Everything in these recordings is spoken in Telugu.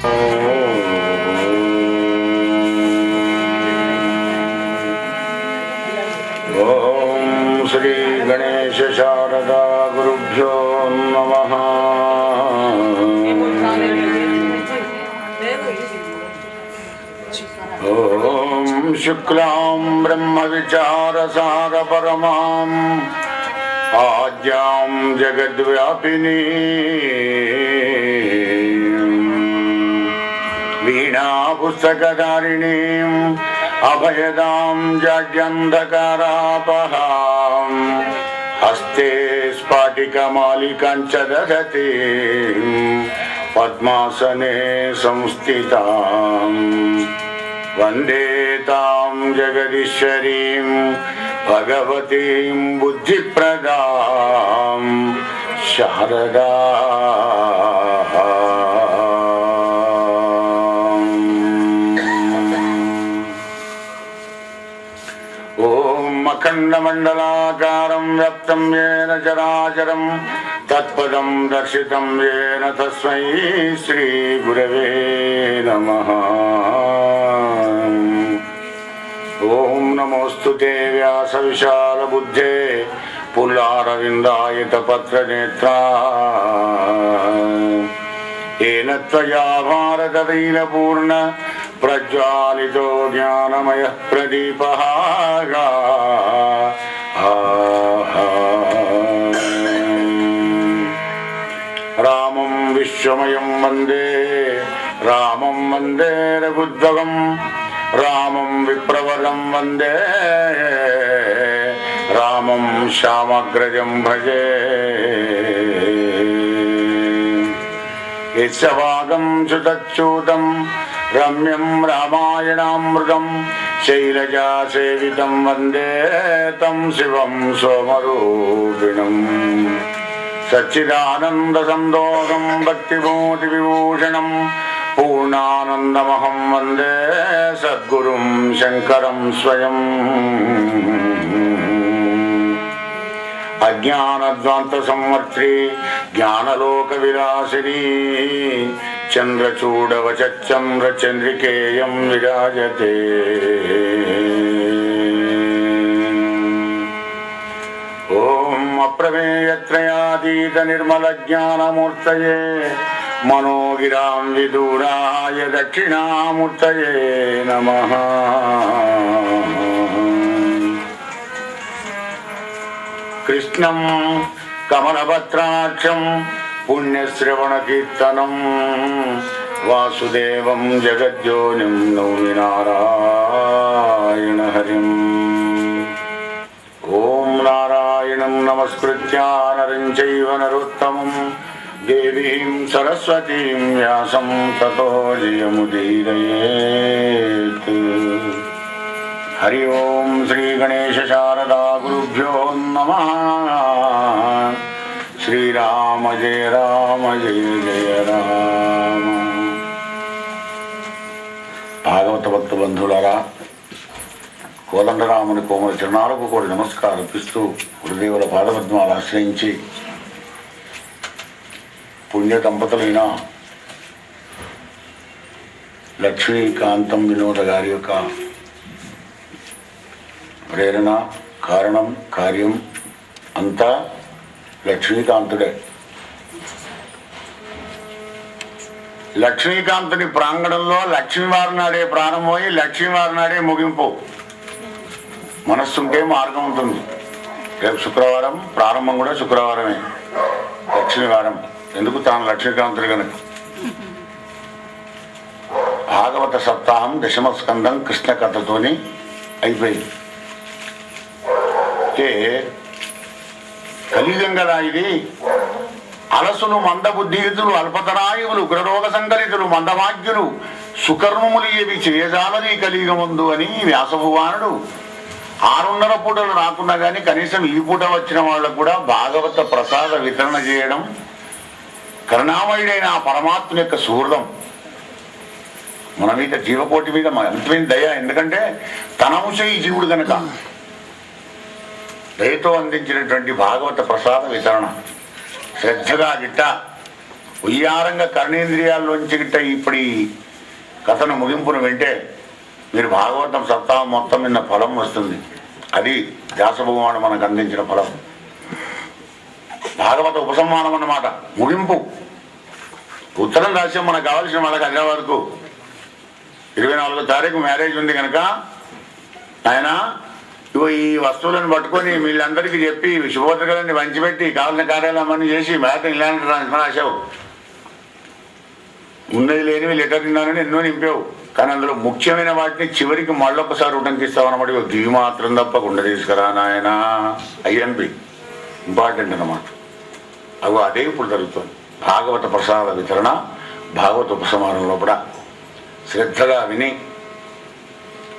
ओम श्री गणेश शारदा गुरुभ्यो नमः। ओम शुक्लां ब्रह्म विचार सार परमां आद्यां जगद्व्यापिनी वीणा पुस्तकधारिणीं अभयदां जाड्यन्धकारापहां हस्ते स्फाटिकमालिकां च दधतीं पद्मासने संस्थितां वन्दे तां जगदीश्वरीं भगवतीं बुद्धिप्रदां शारदा। अखण्डमण्डलाकारं व्याप्तं येन चराचरं तत्पदं दर्शितं येन तस्मै श्रीगुरवे नमः। ॐ नमोऽस्तुते व्यासविशालबुद्धे पुल्लारविन्दायतपत्रनेत्रा येन त्वया भारततैलपूर्ण प्रज्वालितो ज्ञानमयः प्रदीपः रामं विश्वमयं वन्दे रामं वन्दे रघुद्वगं रामं विप्रवरं वन्दे रामं श्यामग्रजं भजे। यस्यवागं सुतच्यूतं रम्यं रामायणामृतं शैलजासेवितं वन्दे तं शिवं सोमरूपिणम् सच्चिदानन्दसन्दोहं भक्तिमूर्तिविभूषणं पूर्णानन्दमहं वन्दे सद्गुरुं शङ्करं स्वयम्। अज्ञानध्वान्तसंवर्त्री ज्ञानलोकविलासिनी चन्द्रचूडवचन्द्रचन्द्रिकेयं विराजते। ॐ अप्रमेयत्रयातीतनिर्मलज्ञानमूर्तये मनोगिरां विदूराय दक्षिणामूर्तये नमः। कृष्णं कमलपत्राक्षं पुण्यश्रवणकीर्तनं वासुदेवं जगद्योनिं नौमि नारायण हरिम्। ॐ नारायणं नमस्कृत्य नरं चैव नरोत्तमं देवीं सरस्वतीं व्यासं ततो जयमुदीरयेत्। हरि ओम श्री गणेश शारदा गुरुभ्यो नमः। श्रीराम जय जय राम। భాగవత భక్త బంధువులారా, కోదండరాముని కోమల చరణాలకు కూడా నమస్కారపిస్తూ గురుదేవుల పాదపద్మాలు ఆశ్రయించి పుణ్య దంపతులైన లక్ష్మీకాంతం వినోద గారి యొక్క ప్రేరణ, కారణం, కార్యం అంతా లక్ష్మీకాంతుడే. లక్ష్మీకాంతుని ప్రాంగణంలో లక్ష్మీవారి నాడే ప్రారంభమై లక్ష్మీవారి నాడే ముగింపు. మనస్సుంటే మార్గం ఉంటుంది. రేపు శుక్రవారం, ప్రారంభం కూడా శుక్రవారమే, లక్ష్మీవారం. ఎందుకు? తాను లక్ష్మీకాంతుడు కనుక. భాగవత సప్తాహం దశమ స్కందం కృష్ణ కథతోని అయిపోయింది. కలియుగం కదా ఇది. అలసులు, మందబుద్ధియుతులు, అల్పతరాయువులు, ఉగ్రరోగ సంకలితులు, మందమాగ్యులు, సుకర్మములు ఏవి చేయజాలని కలియుగముందు అని వ్యాసభగవానుడు 6:30 పూటలు రాకున్నా కానీ కనీసం ఈ పూట వచ్చిన వాళ్ళకు కూడా భాగవత ప్రసాద వితరణ చేయడం కరుణామయుడైన ఆ పరమాత్మ యొక్క సుహృదం. మన మీద, జీవకోటి మీద అంతమైన దయ. ఎందుకంటే తన అంశ ఈ జీవుడు కనుక దయతో అందించినటువంటి భాగవత ప్రసాద వితరణ శ్రద్ధగా గిట్ట ఉయ్యారంగా కర్ణేంద్రియాల్లోంచి గిట్ట ఇప్పుడు ఈ కథను ముగింపును వింటే మీరు భాగవతం సప్తాహం మొత్తం నిన్న ఫలం వస్తుంది. అది వ్యాసభగవానుడు మనకు అందించిన ఫలం. భాగవత ఉపసంహారం అన్నమాట, ముగింపు. ఉత్తరం రాష్ట్రం మనకు కావాల్సిన వాళ్ళకి హైదరాబాద్కు 24వ తారీఖు మ్యారేజ్ ఉంది కనుక ఆయన ఇగో ఈ వస్తువులను పట్టుకొని వీళ్ళందరికీ చెప్పి శుభపత్రికలన్నీ పంచిపెట్టి కావాల్సిన కార్యాలయం అన్నీ చేసి మేత ఇలాంటి రాశావు. ఉన్నది లేనివి లెటర్ నిన్నానని ఎన్నో నింపావు. కానీ అందులో ముఖ్యమైన వాటిని చివరికి మళ్ళొకసారి ఉటంకిస్తావన్నమాట. దివి మాత్రం తప్పకుండా తీసుకురా నాయన ఐఎన్పి ఇంపార్టెంట్ అన్నమాట. అవి అదే ఇప్పుడు జరుగుతుంది. భాగవత ప్రసాద వితరణ, భాగవత ఉపసంహారంలో కూడా శ్రద్ధగా విని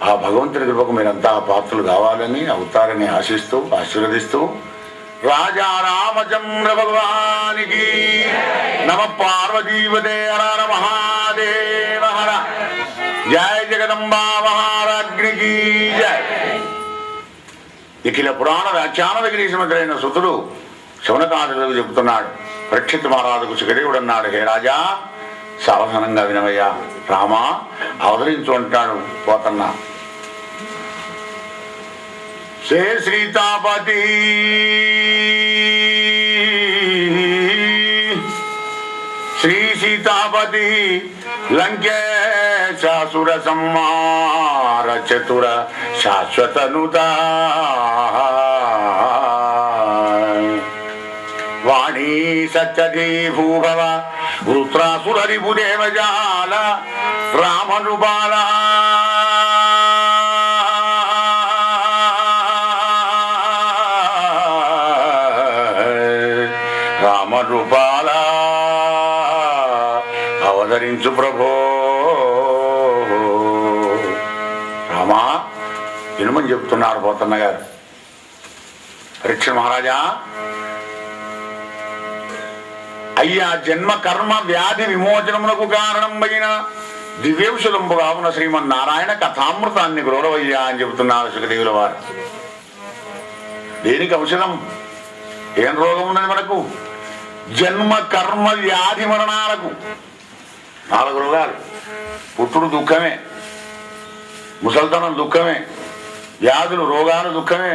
ఆ భగవంతుడి కృపకు మీరంతా పాత్రలు కావాలని అవుతారని ఆశిస్తూ ఆశీర్వదిస్తూ రాజా రామచంద్ర భగవానికి నమ. పార్వతీపతే హర మహాదేవ హర. జయ జగదంబా మహారాజ్ఞికి జయ. నిఖిల పురాణ వ్యాఖ్యాన గిరీశమంత్రైన సుతుడు శౌనకాదులకు చెబుతున్నాడు. పరీక్షిత్ మహారాజుకు సుఖదేవుడు అన్నాడు, హే రాజా సావధానంగా వినవయ్యా, రామ అవతరించు అంటాడు పోతన్నా. శ్రీ సీతాపతి శ్రీ సీతాపతి లంకేశాసుర సంహార చతుర శాశ్వతనుతా వాణీ సత్యదే భూభవ వృత్రాసురరిపుదేవజాల రామనుబాల రామనుబాల అవతరించు ప్రభో. రామా వినుమని చెప్తున్నారు పోతన్న గారు. పరీక్ష మహారాజా, అయ్యా జన్మ కర్మ వ్యాధి విమోచనమునకు కారణమైన దివ్యౌషధంబుగా ఉన్న శ్రీమన్నారాయణ కథామృతాన్ని గ్రోలవయ్యా అని చెబుతున్నారు సుఖదేవుల వారు. దేనికి ఔషధం? ఏం రోగం ఉన్నది మనకు? జన్మ కర్మ వ్యాధి మరణాలకు 4 రోగాలు. పుట్టుడు దుఃఖమే, ముసల్తనం దుఃఖమే, వ్యాధులు రోగాలు దుఃఖమే,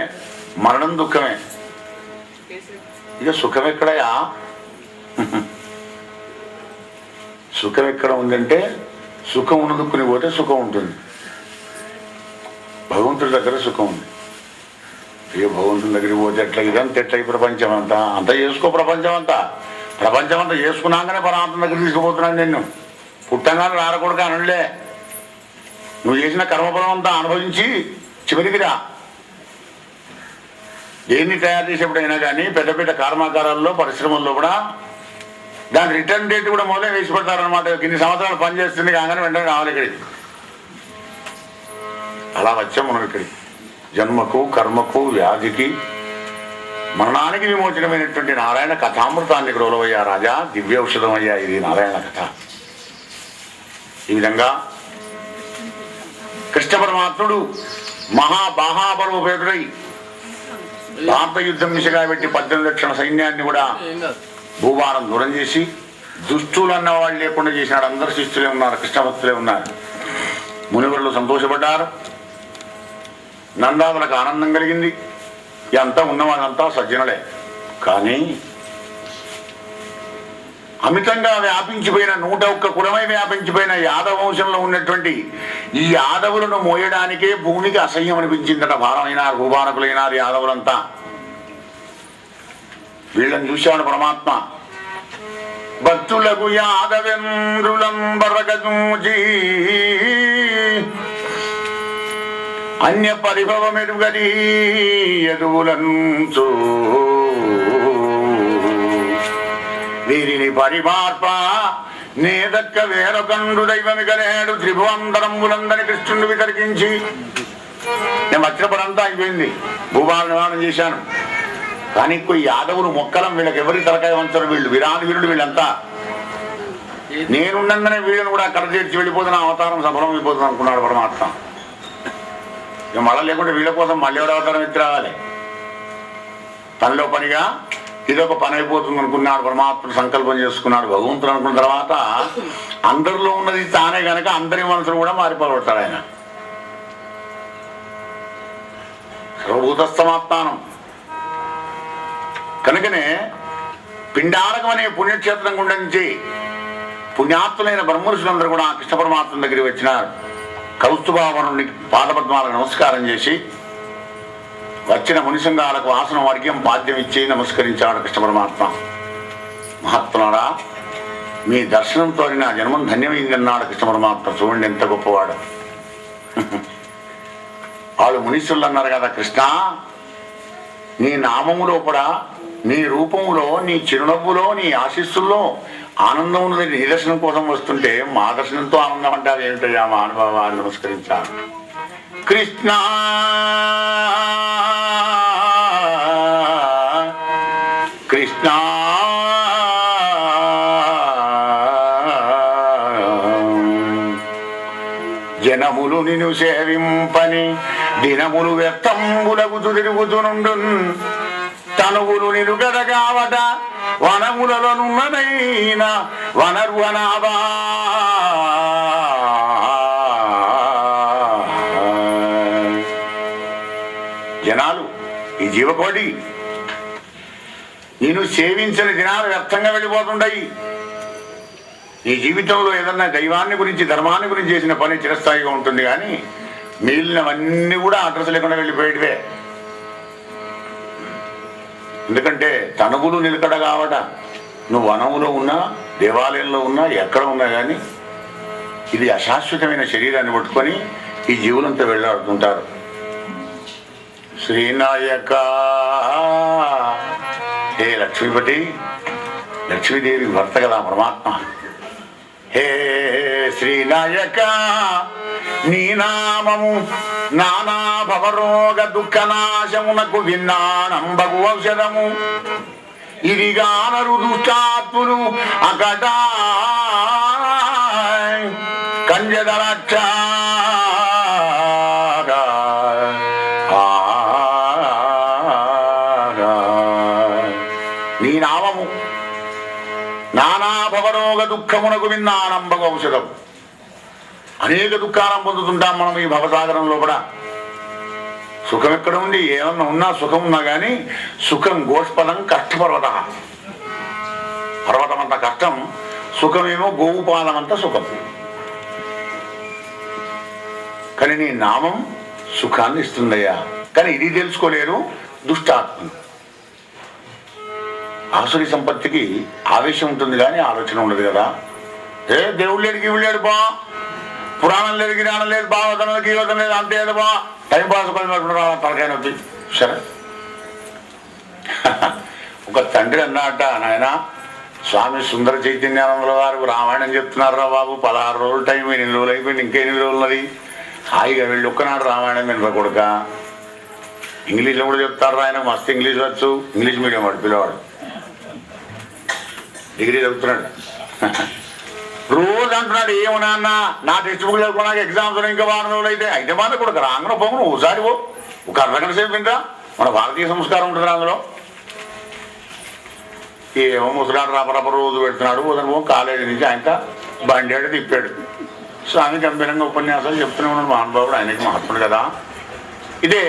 మరణం దుఃఖమే. ఇక సుఖం ఎక్కడయా? సుఖం ఎక్కడ ఉందంటే సుఖం ఉన్నదుక్కుని పోతే సుఖం ఉంటుంది. భగవంతుడి దగ్గర సుఖం ఉంది. ఏ భగవంతుని దగ్గరికి పోతే ఎట్లా ఇదంతా ఎట్లా ఈ ప్రపంచం అంతా చేసుకో. ప్రపంచం అంతా చేసుకున్నాకనే పరమాత్మ దగ్గర తీసుకుపోతున్నాను. నిన్ను పుట్టంగానే రారకూడక అనలే. నువ్వు చేసిన కర్మఫలం అంతా అనుభవించి చివరికి రా. దేన్ని తయారు చేసేప్పుడైనా కానీ పెద్ద పెద్ద కర్మాగారాల్లో పరిశ్రమల్లో కూడా దాని రిటర్న్ డేట్ కూడా మొదలే వేసి పెడతారనమాట. ఇన్ని సంవత్సరాలు పనిచేస్తుంది కాగానే వెంటనే రావాలి ఇక్కడికి. అలా వచ్చాం మనం ఇక్కడికి. జన్మకు కర్మకు వ్యాధికి మరణానికి విమోచనమైనటువంటి నారాయణ కథామృతాన్ని గ్రోలవయ్యా రాజా, దివ్యౌషధం అయ్యా ఇది నారాయణ కథ. ఈ విధంగా కృష్ణ పరమాత్ముడు మహాబాహాపరూపేతుడై భారత యుద్ధం దిశగా పెట్టి 18 లక్షల సైన్యాన్ని కూడా భూభారం దూరం చేసి దుష్టులు అన్న వాళ్ళు లేకుండా చేసినాడు. అందరు శిష్యులే ఉన్నారు, కృష్ణభక్తులే ఉన్నారు. మునివరులు సంతోషపడ్డారు, నందాదులకు ఆనందం కలిగింది. అంతా ఉన్నవాళ్ళంతా సజ్జనులే. కానీ అమితంగా వ్యాపించిపోయిన 101 కులమై వ్యాపించిపోయిన యాదవ వంశంలో ఉన్నటువంటి ఈ యాదవులను మోయడానికే భూమికి అసహ్యం అనిపించిందట. భారమైనారు, భూభారకులైనారు యాదవులంతా. వీళ్ళని చూశాడు పరమాత్మ. భక్తులకు యాదవేంద్రులం బరగూచి అన్య పరిభవమెరుగది ఎదువులంచు వీరిని పరిమార్ప నేదక్క వేరొకండు దైవమిగలేడు త్రిభువంతరంబులందని కృష్ణుడు వితర్కించి నేను వచ్చినప్పుడంతా అయిపోయింది. భూభార నిర్మాణం చేశాను. కానీ యాదవులు మొక్కలం, వీళ్ళకి ఎవరికి తలకాయ వంచరు. వీళ్ళు విరాని వీరుడు. వీళ్ళంతా నేనుండగానే వీళ్ళని కూడా కడ చేర్చి వెళ్ళిపోతున్న అవతారం సఫలం అయిపోతుంది అనుకున్నాడు పరమాత్మ. ఇక మళ్ళీ లేకుంటే వీళ్ళ కోసం మళ్ళీ ఎవరు అవతారం ఎత్తి రావాలి. పనిలో పనిగా ఇదొక పని అయిపోతుంది అనుకున్నాడు. పరమాత్మ సంకల్పం చేసుకున్నాడు. భగవంతుడు అనుకున్న తర్వాత అందరిలో ఉన్నది తానే గనక అందరి మనసులు కూడా మారిపోతాడు ఆయన. సర్వభూతస్థమాత్మానం కనుకనే పిండారకం అనే పుణ్యక్షేత్రం గుండా నుంచి పుణ్యాత్తులైన బ్రహ్మఋషులందరూ కూడా కృష్ణ పరమాత్మ దగ్గరికి వచ్చినారు. కౌస్తుభావనుడిని పాదపద్మాలకు నమస్కారం చేసి వచ్చిన మునిసంగాలకు ఆసనం వర్గ్యం పాద్యం ఇచ్చి నమస్కరించాడు కృష్ణ పరమాత్మ. మహాత్ములారా, మీ దర్శనంతో నా జన్మం ధన్యమైందన్నాడు కృష్ణ పరమాత్మ. చూడండి ఎంత గొప్పవాడు. వాళ్ళు మునీశ్వరులు అన్నారు కదా, కృష్ణ నీ నామములో కూడా, నీ రూపములో, నీ చిరునవ్వులో, నీ ఆశీస్సుల్లో ఆనందం ఉన్నది. నీ దర్శనం కోసం వస్తుంటే మా దర్శనంతో ఆనందం అంటారు ఏమిటయ్యా మా అనుభవాన్ని నమస్కరించాను. కృష్ణ కృష్ణ జనములు నిన్ను సేవింపని దినములు వ్యర్థంబులకు తిరుగుతునుండు తనువులు నిలుగడగావట వనములలోనున్నదైన వనరువనాభా. జనాలు ఈ జీవకోటి నేను సేవించిన దినాలు వ్యర్థంగా వెళ్ళిపోతుంటాయి. ఈ జీవితంలో ఏదన్నా దైవాన్ని గురించి ధర్మాన్ని గురించి చేసిన పని చిరస్థాయిగా ఉంటుంది, కానీ మిగిలినవన్నీ కూడా అడ్రస్ లేకుండా వెళ్ళిపోయేటివే. ఎందుకంటే తనువులు నిలకడ కావట. నువ్వు వనములో ఉన్నా, దేవాలయంలో ఉన్నా, ఎక్కడ ఉన్నా కానీ ఇది అశాశ్వతమైన శరీరాన్ని పట్టుకొని ఈ జీవులంతా వెళ్ళాడుతుంటారు. శ్రీనాయక హే లక్ష్మీపతి, లక్ష్మీదేవి భర్త కదా పరమాత్మ. హే శ్రీనాయక నీ నామము నానా భవరోగ దుఃఖనాశమునకు విన్నానంబగు ఔషధము. ఇదిగానరు దుష్టాత్ములు అకట కంజదరక్ష. నీ నామము నానా భవరోగ దుఃఖమునకు విన్నానంబగు ఔషధం. అనేక దుఃఖాలను పొందుతుంటాం మనం ఈ భవసాగరంలో కూడా. సుఖం ఎక్కడ ఉంది? ఏమన్నా ఉన్నా సుఖం ఉన్నా కానీ సుఖం గోష్పదం కష్టపర్వత. పర్వతం అంత కష్టం, సుఖమేమో గోవుపాలం అంత సుఖం. కానీ నీ నామం సుఖాన్ని ఇస్తుందయ్యా. కానీ ఇది తెలుసుకోలేరు దుష్టాత్మలు. ఆసురి సంపత్తికి ఆవేశం ఉంటుంది కానీ ఆలోచన ఉండదు కదా. దేవుడు లేడు గీవుడు లేడు బా, పురాణం లేదు గిరాణం లేదు, బావతనం లేదు గీవతం లేదు, అంతే ఏదో బా టైం పాస్ తలకాయ నొప్పి. సరే, ఒక తండ్రి అన్నట, నాయన స్వామి సుందర చైతన్యానందుల వారు రామాయణం చెప్తున్నారా బాబు, 16 రోజులు టైం, 8 రోజులు అయిపోయింది, ఇంకెన్ని రోజులు ఉన్నది, హాయిగా వెళ్ళి ఒక్కనాడు రామాయణం వినరా కొడుక. ఇంగ్లీష్లో కూడా చెప్తారు, ఆయన మస్తు ఇంగ్లీష్ వచ్చు, ఇంగ్లీష్ మీడియం వాడు పిల్లవాడు, డిగ్రీ చదువుతున్నాడు. రోజు అంటున్నాడు, ఏమన్నా అన్న నా టెక్స్ట్ బుక్ చదువుకున్నాక ఎగ్జామ్స్ ఇంకా 4 రోజులు అయితే మాత్రం కూడా రాంగన పోను ఒకసారి ఒక అర్ధగంట సేపు వింటా. మన భారతీయ సంస్కారం ఉంటుంది అందులో. ఏమో ముసలాడు రపరప రోజు పెడుతున్నాడు. ఉదయం కాలేజీ నుంచి ఆయన బండి తిప్పాడు. స్వామి గంభీరంగా ఉపన్యాసాలు చెప్తూనే ఉన్నాడు మహానుభావుడు, ఆయనకి మహాత్ముడు కదా. ఇదే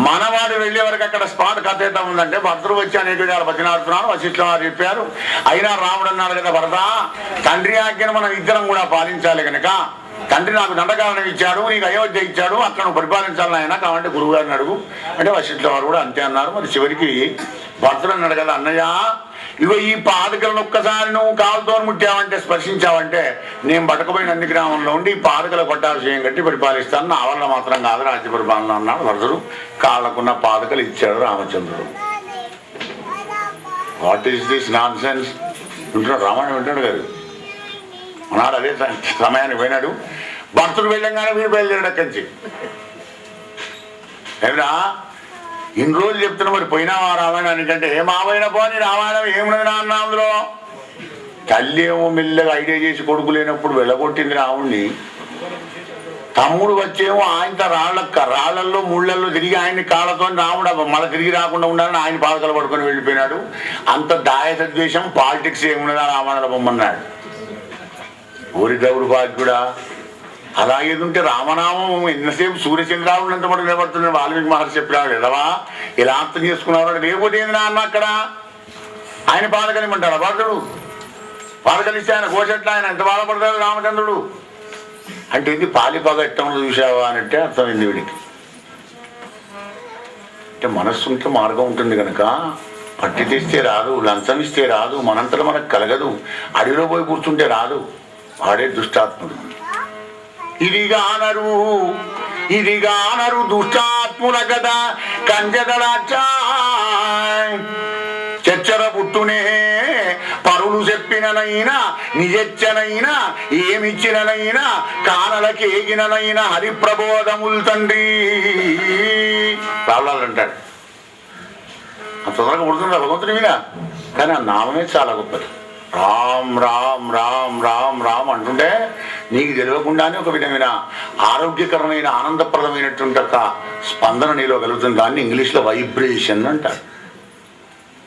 మనవాడు వెళ్ళే వరకు అక్కడ స్పాట్ కథేత ఉందంటే భర్తలు వచ్చి అనేక విధాలు భజనాడుతున్నాడు. వశిష్ఠుల వారు చెప్పారు, అయినా రాముడు అన్నాడు కదా భరత, తండ్రి ఆజ్ఞను మనం ఇద్దరం కూడా పాలించాలి కనుక తండ్రి నాకు దండకారణం ఇచ్చాడు, నీకు అయోధ్య ఇచ్చాడు, అక్కడ నువ్వు పరిపాలించాలని ఆయన, కాబట్టి గురువు గారిని అడుగు అంటే వశిష్ఠుల వారు కూడా అంతే అన్నారు. మరి చివరికి భర్తలు అన్నాడు కదా, అన్నయ్య ఇగో ఈ పాదకలను ఒక్కసారి నువ్వు కాలుతో ముట్టావంటే, స్పర్శించావంటే నేను బట్టకపోయిన నంది గ్రామంలో ఉండి ఈ పాదకల పట్టాభిషేకం కట్టి పరిపాలిస్తాను, నా వల్ల మాత్రం కాదు రాజ్య పరిపాలన అన్నాడు భరతుడు. కాళ్ళకున్న పాదకలు ఇచ్చాడు రామచంద్రుడు. What is this non sense వింటున్నాడు, రామాయణం వింటాడు గారు అన్నాడు. అదే సమయానికి పోయినాడు. భర్తడు వెళ్ళంగానే వీడు బయలుదేరాడు అక్కడి నుంచి. ఏమిరా ఇన్ని రోజులు చెప్తున్నా, మరి పోయినావా రామాయణానికంటే మావైనా పోని రామాయణం ఏమున్నది నా అన్న అందులో. తల్లి ఏమో మెల్లగా ఐడియా చేసి కొడుకు లేనప్పుడు వెళ్ళగొట్టింది రాముణ్ణి. తమ్ముడు వచ్చేమో ఆయనతో రాళ్లల్లో ముళ్ళల్లో తిరిగి ఆయన్ని కాళ్ళతో రాముడు మళ్ళీ తిరిగి రాకుండా ఉండాలని ఆయన పాదకలు పడుకొని వెళ్ళిపోయినాడు. అంత దాయసద్వేషం పాలిటిక్స్ ఏమున్నదా రామాయణ బొమ్మన్నాడు. ఊరి దౌర్భాగ్యుడా, అలాగేదుంటే రామనామం ఎంతసేపు సూర్యచంద్రావుడు ఎంత పడుకు నిలబడుతున్నాడు. వాల్మీకి మహర్షి చెప్పినాడు ఎదవా ఇలా అర్థం చేసుకున్నాడు. లేకపోతే ఏంది నాన్న అక్కడ ఆయన పాదకలిమంటాడు భక్తుడు. పాదకలిస్తే ఆయన కోసెట్లా ఆయన ఎంత బాధపడతాడు రామచంద్రుడు అంటే ఇది పాలిపగట్టంలో చూసావా అనంటే అర్థమైంది వీడికి. అంటే మనస్సు ఉంటే మార్గం ఉంటుంది కనుక పట్టి తెస్తే రాదు, లంచం ఇస్తే రాదు, మనంతరం మనకు కలగదు, అడవిలో పోయి కూర్చుంటే రాదు. వాడే దుష్టాత్ముడు. ఇదిగానరు దుష్టాత్ముల కదా కంజదడాచా చచ్చర పుట్టునే పరులు చెప్పిననైనా నిజెచ్చనైనా ఏమిచ్చిననైనా కానలకేగిననైనా హరిప్రబోధములు తండ్రి రాళ్ళాలు అంటాడు. అంత తొందరగా పుడుతుందా భగవంతుని మీద? కానీ ఆ నామమే చాలా గొప్పది. రామ్ రామ్ రామ్ రామ్ రామ్ అంటుంటే నీకు తెలియకుండానే ఒక విధమైన ఆరోగ్యకరమైన ఆనందప్రదమైనటువంటి ఒక స్పందన నీలో కలుగుతుంది. దాన్ని ఇంగ్లీష్లో వైబ్రేషన్ అంటారు.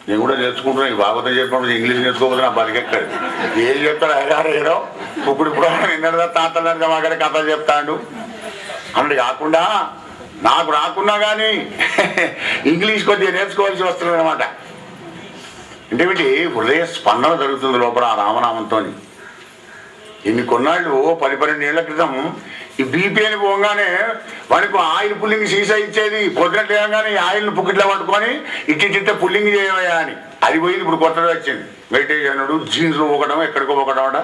నేను కూడా నేర్చుకుంటున్నాను. ఈ భాగవతం చెప్పినప్పుడు ఇంగ్లీష్ నేర్చుకోకపోతే నా బతికెక్కడు. ఏం చెప్తాడు అయ్యారు ఏదో ఇప్పుడు నిన్నదా తాతలు మా గారి కథలు చెప్తాడు అన్నది కాకుండా నాకు రాకున్నా కానీ ఇంగ్లీష్ కొద్దిగా నేర్చుకోవాల్సి వస్తుంది అనమాట. అంటే హృదయ స్పందన జరుగుతుంది లోపల ఆ రామనామంతో. ఇన్ని కొన్నాళ్ళు 10-12 ఏళ్ల క్రితం ఈ బీపీ అని పోగానే వాడికి ఆయిల్ పుల్లింగ్ సీసా ఇచ్చేది. పొద్దునట్లు లేగానే ఈ ఆయిల్ని పుక్కిట్లో పట్టుకొని ఇట్టిట్టే పుల్లింగ్ చేయవయా అని. అది పోయింది. ఇప్పుడు కొత్తగా వచ్చింది మెడిటేషన్, జీన్స్ పోకడం, ఎక్కడికో పోకడం,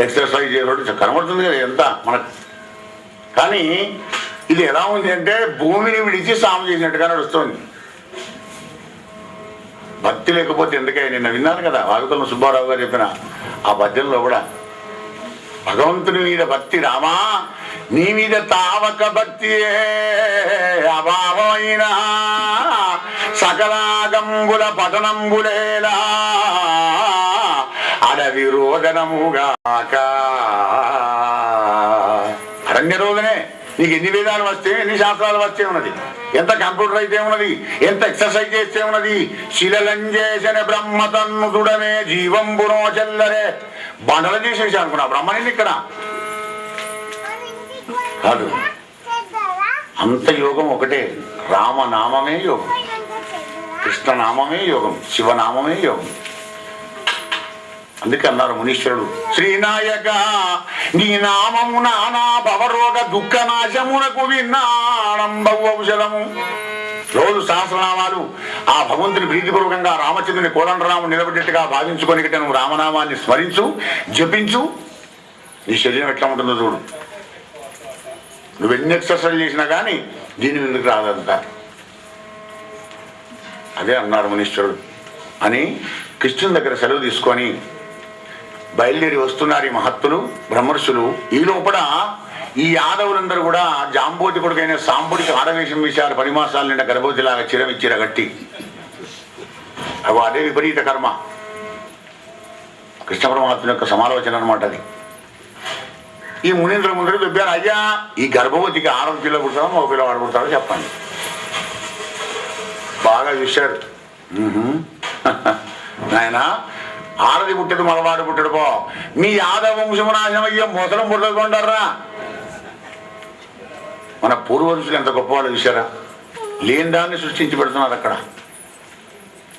ఎక్సర్సైజ్ చేయడం కనబడుతుంది కదా ఎంత మనకు. కానీ ఇది ఎలా ఉంది అంటే భూమిని విడిచి సాము చేసినట్టుగా నడుస్తుంది. భక్తి లేకపోతే ఎందుకే నిన్న విన్నాను కదా వాగుతున్న సుబ్బారావు గారు చెప్పిన ఆ పద్యంలో కూడా భగవంతుని మీద భక్తి రామా నీ మీద తావక భక్తి అభావమైన సకలాగంబుల పఠనంబులేలా అడవి రోదనముగాక. అరణ్య రోదనే నీకు ఎన్ని వేదాలు వస్తే ఎన్ని శాస్త్రాలు వస్తే ఉన్నది, ఎంత కంప్యూటర్ అయితే ఉన్నది, ఎంత ఎక్సర్సైజ్ చేస్తే ఉన్నది. శిలలంజేసిన బ్రహ్మ తన్నుతుడమే జీవంబునో చెల్లరే బండలు చేసేసి అనుకున్నా బ్రహ్మని ఇక్కడ కాదు. అంత యోగం ఒకటే. రామనామమే యోగం, కృష్ణనామమే యోగం, శివనామమే యోగం. అందుకే అన్నారు మునీశ్వరుడు శ్రీనాయక నీ నామము నానా భవరోగ దుఃఖ నాశమునకు విన్నానంబవు ఔషధము. రోజు సహస్రనామాలు ఆ భగవంతుని ప్రీతిపూర్వకంగా రామచంద్రుని కోదండరాము నిలబెట్టేట్టుగా భావించుకొని నువ్వు రామనామాన్ని స్మరించు, జపించు. నీ శరీరం ఎట్లా ఉంటుందో చూడు. నువ్వు ఎన్ని ఎక్సర్సైజ్ చేసినా కానీ దీని ఎందుకు రాదంతా. అదే అన్నారు మునీశ్వరుడు అని కృష్ణుని దగ్గర సెలవు తీసుకొని బయలుదేరి వస్తున్నారు ఈ మహత్తులు బ్రహ్మర్షులు. ఈ లోపల ఈ యాదవులందరూ కూడా జాంబోతి కొడుకైన సాంబుడికి ఆడవేషం వేశారు. 10 మాసాల నిండా గర్భవతిలాగా చిరమిచ్చిర గట్టి. అవి అదే విపరీత కర్మ. కృష్ణ పరమాత్మ యొక్క సమాలోచన అనమాట అది. ఈ మునీంద్ర ముందర చెప్పారు అయ్యా ఈ గర్భవతికి 6 పిల్ల పుడతాడో ఒక పిల్లవాడు పుడతాడో చెప్పండి. బాగా చూశారు. నాయన ఆడది పుట్టడు మగవాడు పుట్టడు పో మీ యాదవ వంశమునాశనం అయ్యే మొదలం పుట్టకుంటారా. మన పూర్వపురుషులు ఎంత గొప్పవాళ్ళు చూశారా. లేని దాన్ని సృష్టించి పెడుతున్నారు అక్కడ.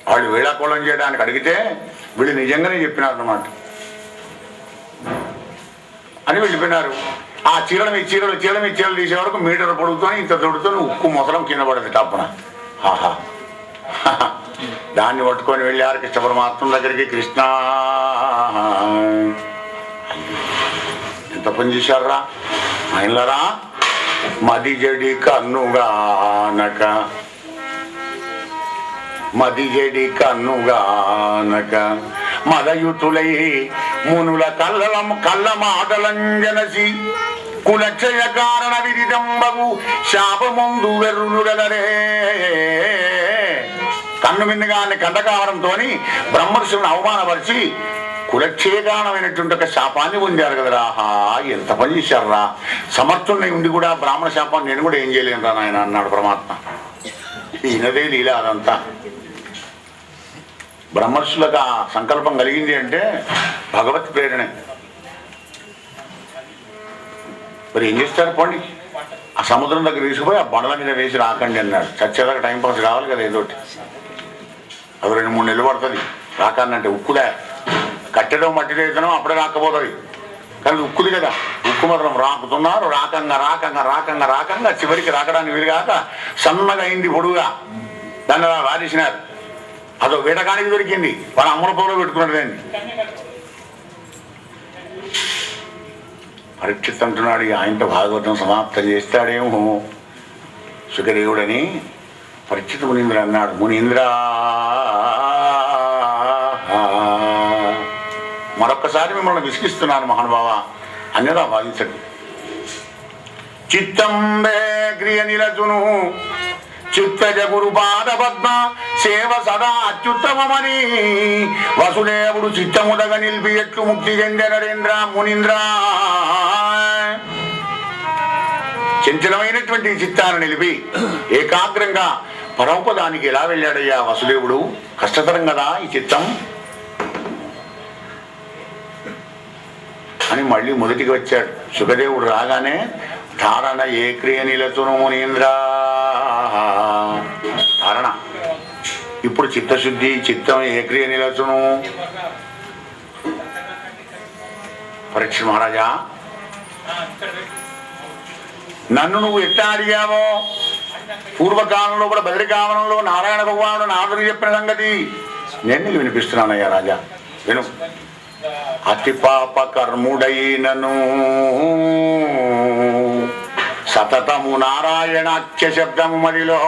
వాళ్ళు వేళాకోళం చేయడానికి అడిగితే వీళ్ళు నిజంగానే చెప్పినారు అన్నమాట అని వెళ్ళిపోయినారు. ఆ చీరలు తీసే వరకు మీటర్ పొడుగుతో ఇంత తొడుతో ఉక్కు మొసలం కింద పడింది టప్పున. ఆహా దాన్ని పట్టుకొని వెళ్ళారు కృష్ణ పరమాత్మ దగ్గరికి. కృష్ణ ఎంత పని చేశారా ఆయనలరా. మది జడి కన్నుగానక మదయుతులై మునుల కళ్ళ మాటలంజనసి కులక్షయ కారణ విదిదంబగు శాపముందు వెర్రునుగలరే. కన్ను మిన్నగానే కండకావరంతో బ్రహ్మర్షులను అవమానపరిచి కులక్షేకాణమైనటువంటి ఒక శాపాన్ని పొందారు కదరా. ఆహా, ఎంత పని చేశారా, సమర్థుణ్ణి ఉండి కూడా బ్రాహ్మణ శాపాన్ని నేను కూడా ఏం చేయలేను రా నాయన అన్నాడు పరమాత్మ. ఈయనదే లీల అదంతా. బ్రహ్మర్షులకు ఆ సంకల్పం కలిగింది అంటే భగవత్ ప్రేరణే. మరి ఏం చేస్తారు పోండి, ఆ సముద్రం దగ్గర తీసుకుపోయి ఆ బండల మీద వేసి రాకండి అన్నాడు. చచ్చేదాకా టైంపాస్ కావాలి కదా ఏదోటి. అది 2-3 నెలలు పడుతుంది రాకానంటే. ఉక్కుదా, కట్టెలో మట్టిలో ఇతనం అప్పుడే రాకపోతుంది, కానీ ఉక్కుది కదా. ఉక్కు మాత్రం రాకుతున్నారు. రాకంగా రాకంగా రాకంగా రాకంగా చివరికి రాకడానికి వీలుగాక సన్నగా అయింది పొడుగా. దాన్ని అలా వారేసినారు. అదో వేటకానికి దొరికింది. వాళ్ళ అమ్మల పొలో పెట్టుకున్నాడు దాన్ని. పరీక్షిత్ అంటున్నాడు, ఆయనతో భాగవతం సమాప్తం చేస్తాడేమో సుఖదేవుడని. పరీక్షిత్ మునీంద్ర అన్నాడు, మునీంద్ర మరొక్కసారి మిమ్మల్ని విసిగిస్తున్నాను మహానుభావ అన్నదా భావించడు. చిత్తంబే క్రియ నిలచును చిత్తజ గురు పాద పద్మ సేవ సదా అత్యుత్తమని వసుదేవుడు చిత్తముదగ నిలిపి ఎట్లు ముక్తి చెందే నరేంద్ర మునీంద్ర. చంచలమైనటువంటి చిత్తాన్ని నిలిపి ఏకాగ్రంగా పరమపదానికి ఎలా వెళ్ళాడయ్యా వసుదేవుడు? కష్టతరం కదా ఈ చిత్తం అని మళ్ళీ మొదటికి వచ్చాడు. సుఖదేవుడు రాగానే ధారణ ఏ క్రియ నిలచును మునీంద్ర. ధారణ ఇప్పుడు చిత్తశుద్ధి, చిత్తం ఏ క్రియ నిలచును. పరీక్ష మహారాజా, నన్ను నువ్వు ఎట్లా అడిగావో పూర్వకాలంలో కూడా బదరికావనంలో నారాయణ భగవానుడు నారదుడు చెప్పిన సంగతి నేను నీకు వినిపిస్తున్నానయ్యా రాజా, విను. అతి పాప కర్ముడైనను సతతము నారాయణాఖ్య శబ్దము మదిలో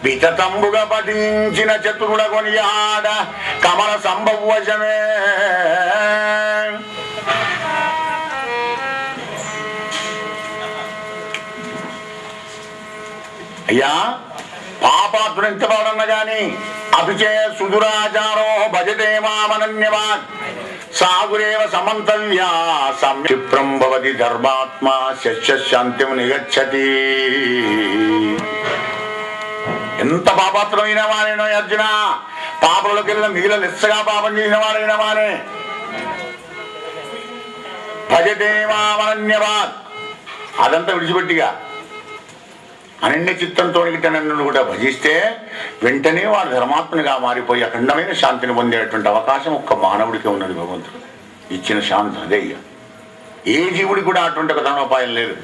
వితతంబుగా పఠించిన చతురుల కొనియాడ కమల సంభవశమే. అయ్యా, పాపాత్ముడు ఎంత వాడన్న గాని అభిచే సుదురాచారో భజతే మామనన్యవాన్ సాగురేవ సమంతవ్యా సంక్షిప్రం భవతి ధర్మాత్మా శాంతిం నిగచ్చతి. ఎంత పాపాత్రమైన వాడేనో అర్జున, పాపంలోకి వెళ్ళిన మిగిలిన నిస్సగా పాపం చేసిన వాడైన వాడే. భజతే మామనన్యవాన్ అదంతా విడిచిపెట్టిగా అనన్య చిత్తంతో నన్ను కూడా భజిస్తే వెంటనే వాడు ధర్మాత్మనిగా మారిపోయి అఖండమైన శాంతిని పొందేటువంటి అవకాశం ఒక్క మానవుడికి ఉన్నది. భగవంతుడు ఇచ్చిన శాంతి అదే. ఏ జీవుడికి కూడా అటువంటి ఒక ధనోపాయం లేదు.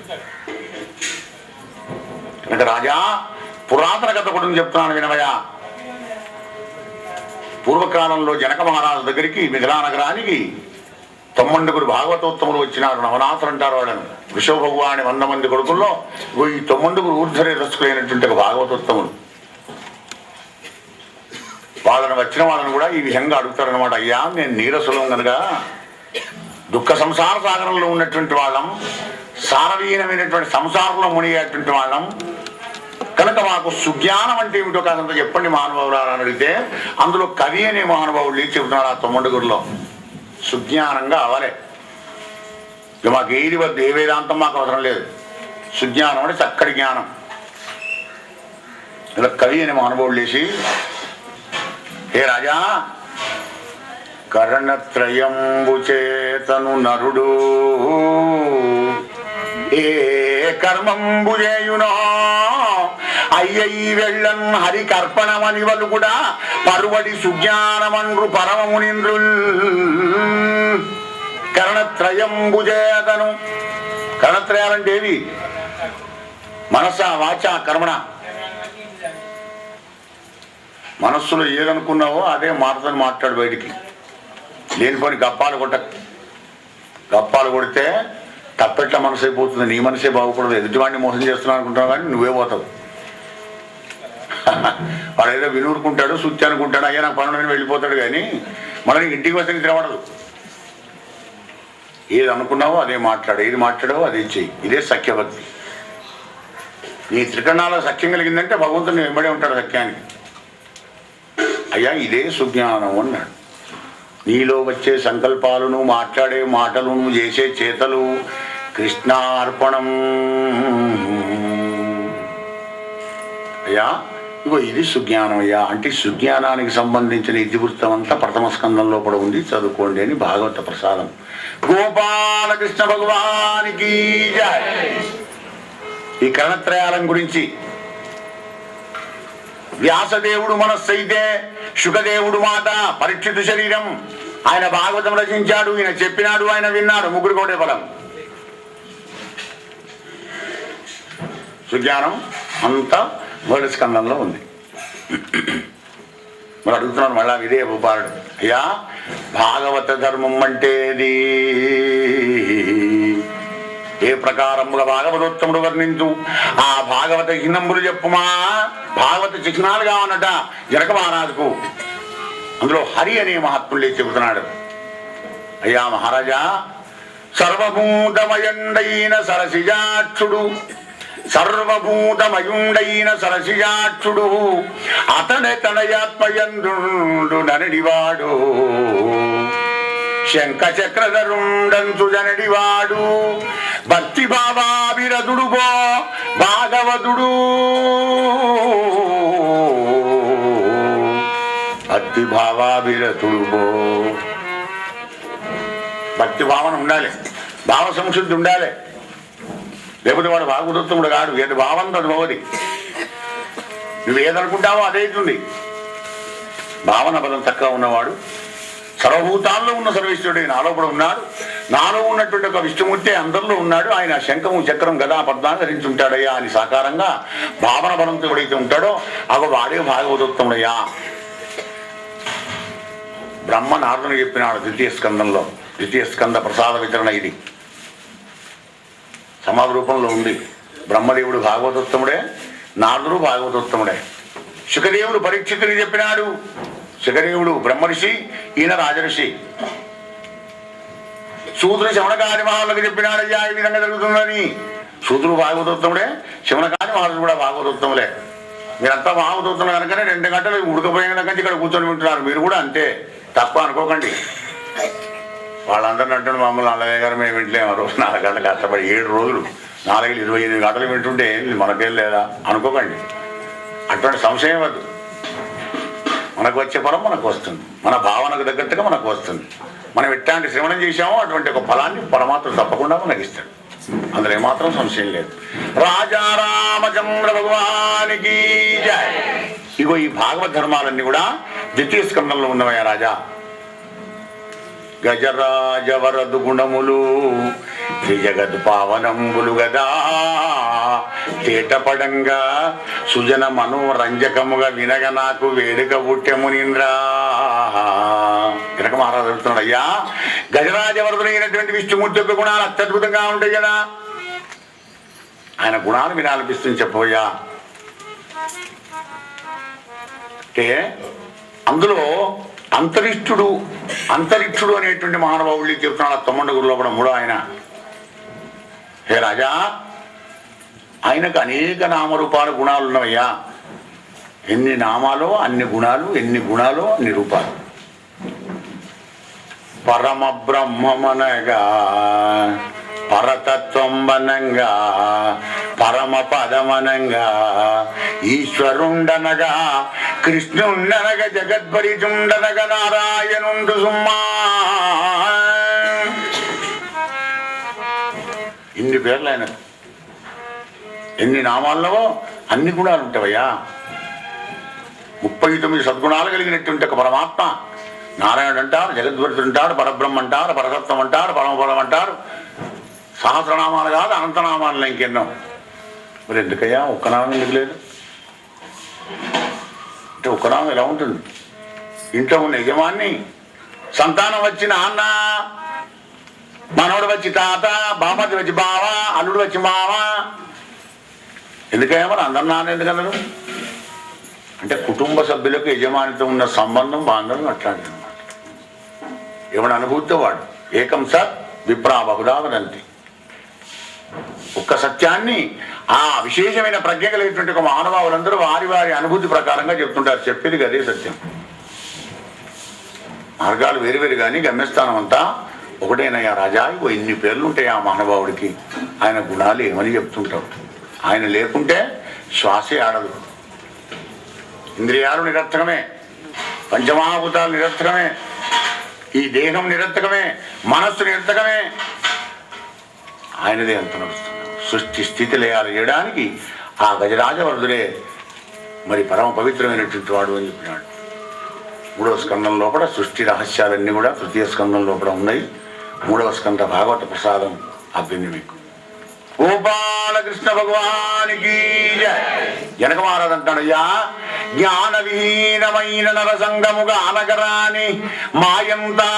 కనుక రాజా, పురాతన కథ కూడా చెప్తున్నాను వినవయా. పూర్వకాలంలో జనక మహారాజు దగ్గరికి మిథిలా నగరానికి 9 భాగవతోత్తములు వచ్చినారు. నవనాథులు అంటారు వాళ్ళని. విశ్వభగవాని 100 మంది కొడుకుల్లో ఈ 9 ఊర్ధ్వరేతస్కులైనటువంటి ఒక భాగవతోత్తములు. వాళ్ళని వచ్చిన వాళ్ళని కూడా ఈ విధంగా అడుగుతారనమాట. అయ్యా, నేను నీరసులం కనుక దుఃఖ సంసార సాగరంలో ఉన్నటువంటి వాళ్ళం, సారవీనమైనటువంటి సంసారంలో మునిగేటువంటి వాళ్ళం కనుక మాకు సుజ్ఞానం అంటే ఏమిటో కాదంత చెప్పండి మహానుభావులు అని అడిగితే అందులో కవి అనే మహానుభావులు లేచి చెబుతున్నారు. ఆ 9 సుజ్ఞానంగా అవలే. మాకు ఏది వద్దు, ఏ వేదాంతం మాకు అవసరం లేదు. సుజ్ఞానం అంటే చక్కటి జ్ఞానం. ఇలా కవి అనే మహానుభావులు లేచి, హే రాజా, కర్ణత్రయంబు చేతను నరుడు ఏ కర్మంబు చేయునో అయ్యయి వెళ్ళన్ హరి కర్పణమని వాళ్ళు కూడా పరువడి సుజ్ఞానమన్రు పరమమునింద్రుల్. కర్ణత్రయంబు చేతను, కర్ణత్రయాలంటే ఏవి? మనస, వాచ, కర్మణ. మనస్సులో ఏదనుకున్నావో అదే మాటతో మాట్లాడు బయటికి. లేనిపోని గప్పాలు గప్పాలు కొడితే తప్పెట్ల మనసు అయిపోతుంది. నీ మనసే బాగుపడదు. ఎదుటివాడిని మోసం చేస్తున్నావు అనుకుంటావు కానీ నువ్వే పోతావు. వాడు ఏదో వినూరుకుంటాడు, సుత్తి అనుకుంటాడు, అయ్యా నాకు పనులని వెళ్ళిపోతాడు. కానీ మనకి ఇంటికి వస్తే తిరగడదు. ఏది అనుకున్నావో అదే మాట్లాడు, ఏది మాట్లాడావో అదే చెయ్యి. ఇదే సఖ్యభక్తి. నీ త్రికరణాల సఖ్యం కలిగిందంటే భగవంతుని వెంబడే ఉంటాడు సఖ్యానికి. అయ్యా ఇదే సుజ్ఞానం అన్నాడు. నీలో వచ్చే సంకల్పాలను, మాట్లాడే మాటలను, చేసే చేతలు కృష్ణార్పణం. అయ్యా ఇగో ఇది సుజ్ఞానం అయ్యా అంటే సుజ్ఞానానికి సంబంధించిన ఇతివృత్తం అంతా ప్రథమ స్కందంలో కూడా ఉంది, చదువుకోండి అని భాగవత ప్రసాదం. గోపాలకృష్ణ భగవానికి జై. ఈ కరణత్రయాలం గురించి వ్యాసదేవుడు మనస్సు అయితే శుకదేవుడు మాట, పరీక్షితు శరీరం. ఆయన భాగవతం రచించాడు, ఈయన చెప్పినాడు, ఆయన విన్నాడు. ముగ్గురు కోటే ఫలం. సుజ్ఞానం అంతా మొదటి స్కందంలో ఉంది. మరి అడుగుతున్నాను మళ్ళా ఇదే భూపాలుడు, అయ్యా భాగవత ధర్మం అంటేది ఏ ప్రకారముగా భాగవతోత్తముడు వర్ణించు, ఆ భాగవత చిహ్నంబులు చెప్పుమా. భాగవత చిహ్నాలు కావనట జనక మహారాజుకు. అందులో హరి అనే మహాత్ములే చెబుతున్నాడు. అయ్యా మహారాజా, సర్వభూతమయుండైన సరసిజాక్షుడు, సర్వభూతమయుండైన సరసిజాక్షుడు, అతడే తనయాత్మయందుండు ననడివాడు, శంఖ చక్రధరుండంచు జనడివాడు, భక్తి భావాభిరదుడు బో భాగవతుడు, భక్తి భావాభిరతుడు బో. భక్తి భావన ఉండాలి, భావ సంశుద్ధి ఉండాలి. లేకపోతే వాడు భాగవతోత్తముడు కాడు. ఏది భావంతో అది భవది. నువ్వు ఏదనుకుంటావో అదైతుంది. భావన బలం తక్కువ ఉన్నవాడు సర్వభూతాల్లో ఉన్న సర్వేశ్వరుడు నాలో కూడా ఉన్నాడు. నాలో ఉన్నటువంటి ఒక విష్ణుమూర్తి అందరిలో ఉన్నాడు. ఆయన శంఖము చక్రం గదా పద్మాన్ని ధరించి ఉంటాడయ్యా అని సాకారంగా భావన బలంతో ఎవడైతే ఉంటాడో అవి వాడే భాగవతోత్తముడయ్యా. బ్రహ్మ నారదుని చెప్పినాడు ద్వితీయ స్కందంలో. ద్వితీయ స్కంద ప్రసాద వితరణ ఇది సమాధి రూపంలో ఉంది. బ్రహ్మదేవుడు భాగవతోత్తముడే, నారదుడు భాగవతోత్తముడే. శుకదేవుడు పరీక్షితుని చెప్పినాడు. శుకదేవుడు బ్రహ్మర్షి, ఈయన రాజర్షి. శూద్రుడు శవణకాది మహాలకు చెప్పినాడయ్యా ఈ విధంగా జరుగుతుందని. శూద్రుడు భాగవతోత్తముడే, శవణకాది మహారాజు కూడా భాగవతోత్తములే. మీరంతా భాగవతోత్తములు కనుకనే 2 గంటలు ఉడకపోయిన కంటే ఇక్కడ కూర్చొని వింటున్నారు. మీరు కూడా అంతే, తక్కువ అనుకోకండి. వాళ్ళందరినీ అంటున్నారు మమ్మల్ని అల్లయ్య గారు మేము వింటలేము. రోజు 4 గంటలు కష్టపడి 7 రోజులు 4-28 గంటలు వింటుంటే మనకేం లేదా అనుకోకండి. అటువంటి సంశయం వద్దు. మనకు వచ్చే ఫలం మనకు వస్తుంది, మన భావనకు తగ్గట్టుగా మనకు వస్తుంది. మనం ఎట్లాంటి శ్రవణం చేశామో అటువంటి ఒక ఫలాన్ని పరమాత్మ తప్పకుండా మనకి ఇస్తాడు. అందులో ఏమాత్రం సంశయం లేదు. రాజా రామచంద్ర భగవానికి జై. ఇగో ఈ భాగవత ధర్మాలన్నీ కూడా ద్వితీయ స్కందంలో ఉన్నవయ్యా రాజా. గజరాజ వరదు గుణములు త్రిజగద్ పావనంబులు గదా, తేటపడంగా సుజన మనోరంజకముగా వినగ నాకు వేడుక పుట్టెమునింద్రా. జనక మహారాజు చెప్తున్నాడు, అయ్యా గజరాజ వరదులైనటువంటి విష్ణుమూర్తి యొక్క గుణాలు అత్యద్భుతంగా ఉంటాయి కదా. ఆయన గుణాలు వినాలనిపిస్తుంది చెప్పబోయా. అంటే అందులో అంతరిక్షుడు అనేటువంటి మహానుభావుళ్ళు చెప్తున్నాడు. తొమ్మండుగురులో కూడా 3వ ఆయన. హే రాజా, ఆయనకు అనేక నామరూపాల గుణాలు ఉన్నవయ్యా. ఎన్ని నామాలో అన్ని గుణాలు, ఎన్ని గుణాలో అన్ని రూపాలు. పరమ బ్రహ్మమనగా పరతత్వం బనంగా, పరమ పదమనంగా ఈశ్వరుండనగా, కృష్ణుండనగా, జగద్భరిచుండనగా, నారాయణుండు సుమ్మా. ఇన్ని పేర్లు ఆయనకు, ఎన్ని నామాల్లో అన్ని గుణాలు ఉంటావయ్యా. 39 సద్గుణాలు కలిగినటువంటి ఒక పరమాత్మ. నారాయణుడు అంటారు, జగద్భరితుడు అంటారు, పరబ్రహ్మ అంటారు, పరసత్వం అంటారు, పరమపదం అంటారు. సహస్రనామాలు కాదు, అనంతనామాలు ఇంకెన్నో. మరి ఎందుకయ్యా ఒక్క నామం ఎందుకు లేదు అంటే, ఒక్క నామం ఎలా ఉంటుంది? ఇంట్లో ఉన్న యజమాన్ని, సంతానం వచ్చి నాన్న, మనవడు వచ్చి తాత, బామతి వచ్చి బావ, అల్లుడు వచ్చి మావ. ఎందుకయ్యా మరి అందరు నాన్న ఎందుకన్నారు అంటే, కుటుంబ సభ్యులకు యజమానితో ఉన్న సంబంధం బాంధవ్యం అట్లాంటిది అన్నమాట. ఎవడు అనుభూతితో వాడు. ఏకం సత్ విప్రా బహుదా వదంతి. ఒక్క సత్యాన్ని ఆ విశేషమైన ప్రజ్ఞ కలిగినటువంటి ఒక మహానుభావులందరూ వారి వారి అనుభూతి ప్రకారంగా చెప్తుంటారు. చెప్పేది అదే సత్యం. మార్గాలు వేరు వేరు కానీ గమ్యస్థానం అంతా ఒకటేనయ్యా రాజా. ఇగో ఇన్ని పేర్లు ఉంటాయి ఆ మహానుభావుడికి. ఆయన గుణాలు ఏమని చెప్తుంటాడు. ఆయన లేకుంటే శ్వాసే ఆడదు. ఇంద్రియాలు నిరర్థకమే, పంచమహాభూతాలు నిరర్థకమే, ఈ దేహం నిరర్థకమే, మనస్సు నిరర్థకమే. ఆయనదే అంత నడుస్తుంది. సృష్టి స్థితి లయాలు చేయడానికి ఆ గజరాజవరుదులే మరి పరమ పవిత్రమైనటువంటి వాడు అని చెప్పినాడు. 3వ స్కందం లోపల సృష్టి రహస్యాలన్నీ కూడా తృతీయ స్కందం లోపల ఉన్నాయి. 3వ స్కంద భాగవత ప్రసాదం అభ్యుంది మీకు. గోపాలకృష్ణ భగవానికి జనక మహారాజు అంటాడయ్యా, జ్ఞాన విహీనమైన నరసంగముగా అనగరాని మాయంతా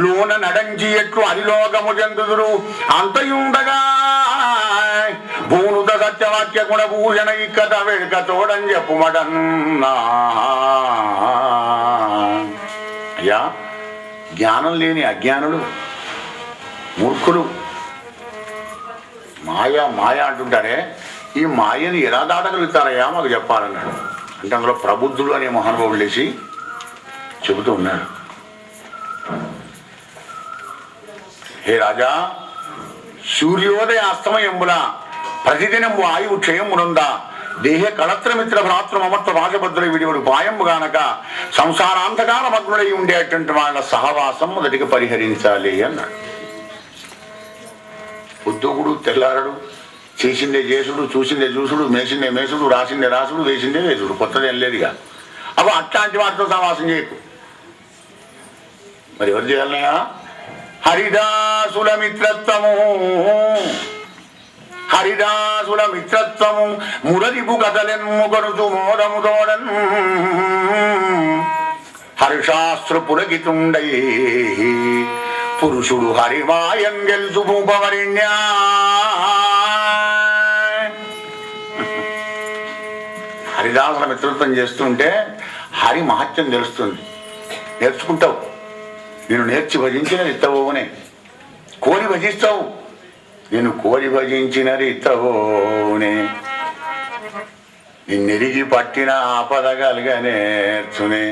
లోన నడంచి ఎట్లు అధిలోకము చెందుదురు అంతయుండగా భూనుత సత్యవాక్య గుణభూషణ ఇక్కత వెనుక తోడని చెప్పుమడన్నా. అయ్యా, జ్ఞానం లేని అజ్ఞానులు, మూర్ఖులు మాయా మాయ అంటుంటారే, ఈ మాయని ఎలా దాటగలుగుతారయ్యా మాకు చెప్పాలన్నాడు. అంటే అందులో ప్రబుద్ధుడు అనే మహానుభావుడు లేచి చెబుతూ ఉన్నాడు. హే రాజా, సూర్యోదయ అస్తమయంబుల ప్రతిదినం వాయువు క్షయమునందా దేహ కళత్రమిత్ర భ్రాతృ మమత్వ రాజభద్ర విడివడు పాయంబు గానక సంసారాంతకాల మగ్నుడై ఉండేటువంటి వాళ్ళ సహవాసం మొదటిగా పరిహరించాలి అన్నాడు. ఉద్యోగుడు తెల్లారడు, చేసిందే చేసుడు, చూసిందే చూసుడు, మేసిందే మేసుడు, రాసిందే రాసుడు, వేసిందే వేసుడు, కొత్తదేం లేదుగా. అవి అట్లాంటి వాటితో సహవాసం చేయకు. మరి ఎవరు చేయాలన్నాయా? హరిదాసుల మిత్రత్వము, హరిదాసుల మిత్రత్వము మురదిపు కథలెన్ము కొనుచు మోదము తోడన్ హర్షాస్త్ర పులకితుండై పురుషుడు హరిమాయం గెలుచు భూపవరిణ్యా. హరిదాసుల మిత్రత్వం చేస్తుంటే హరి మహత్యం తెలుస్తుంది, నేర్చుకుంటావు. నేను నేర్చి భజించినది ఇత్తవోనే, కోరి భజిస్తావు. నేను కోరి భజించినది ఇత్తవోనే, నిన్నెరిగి పట్టిన ఆపదగలుగా నేర్చునే.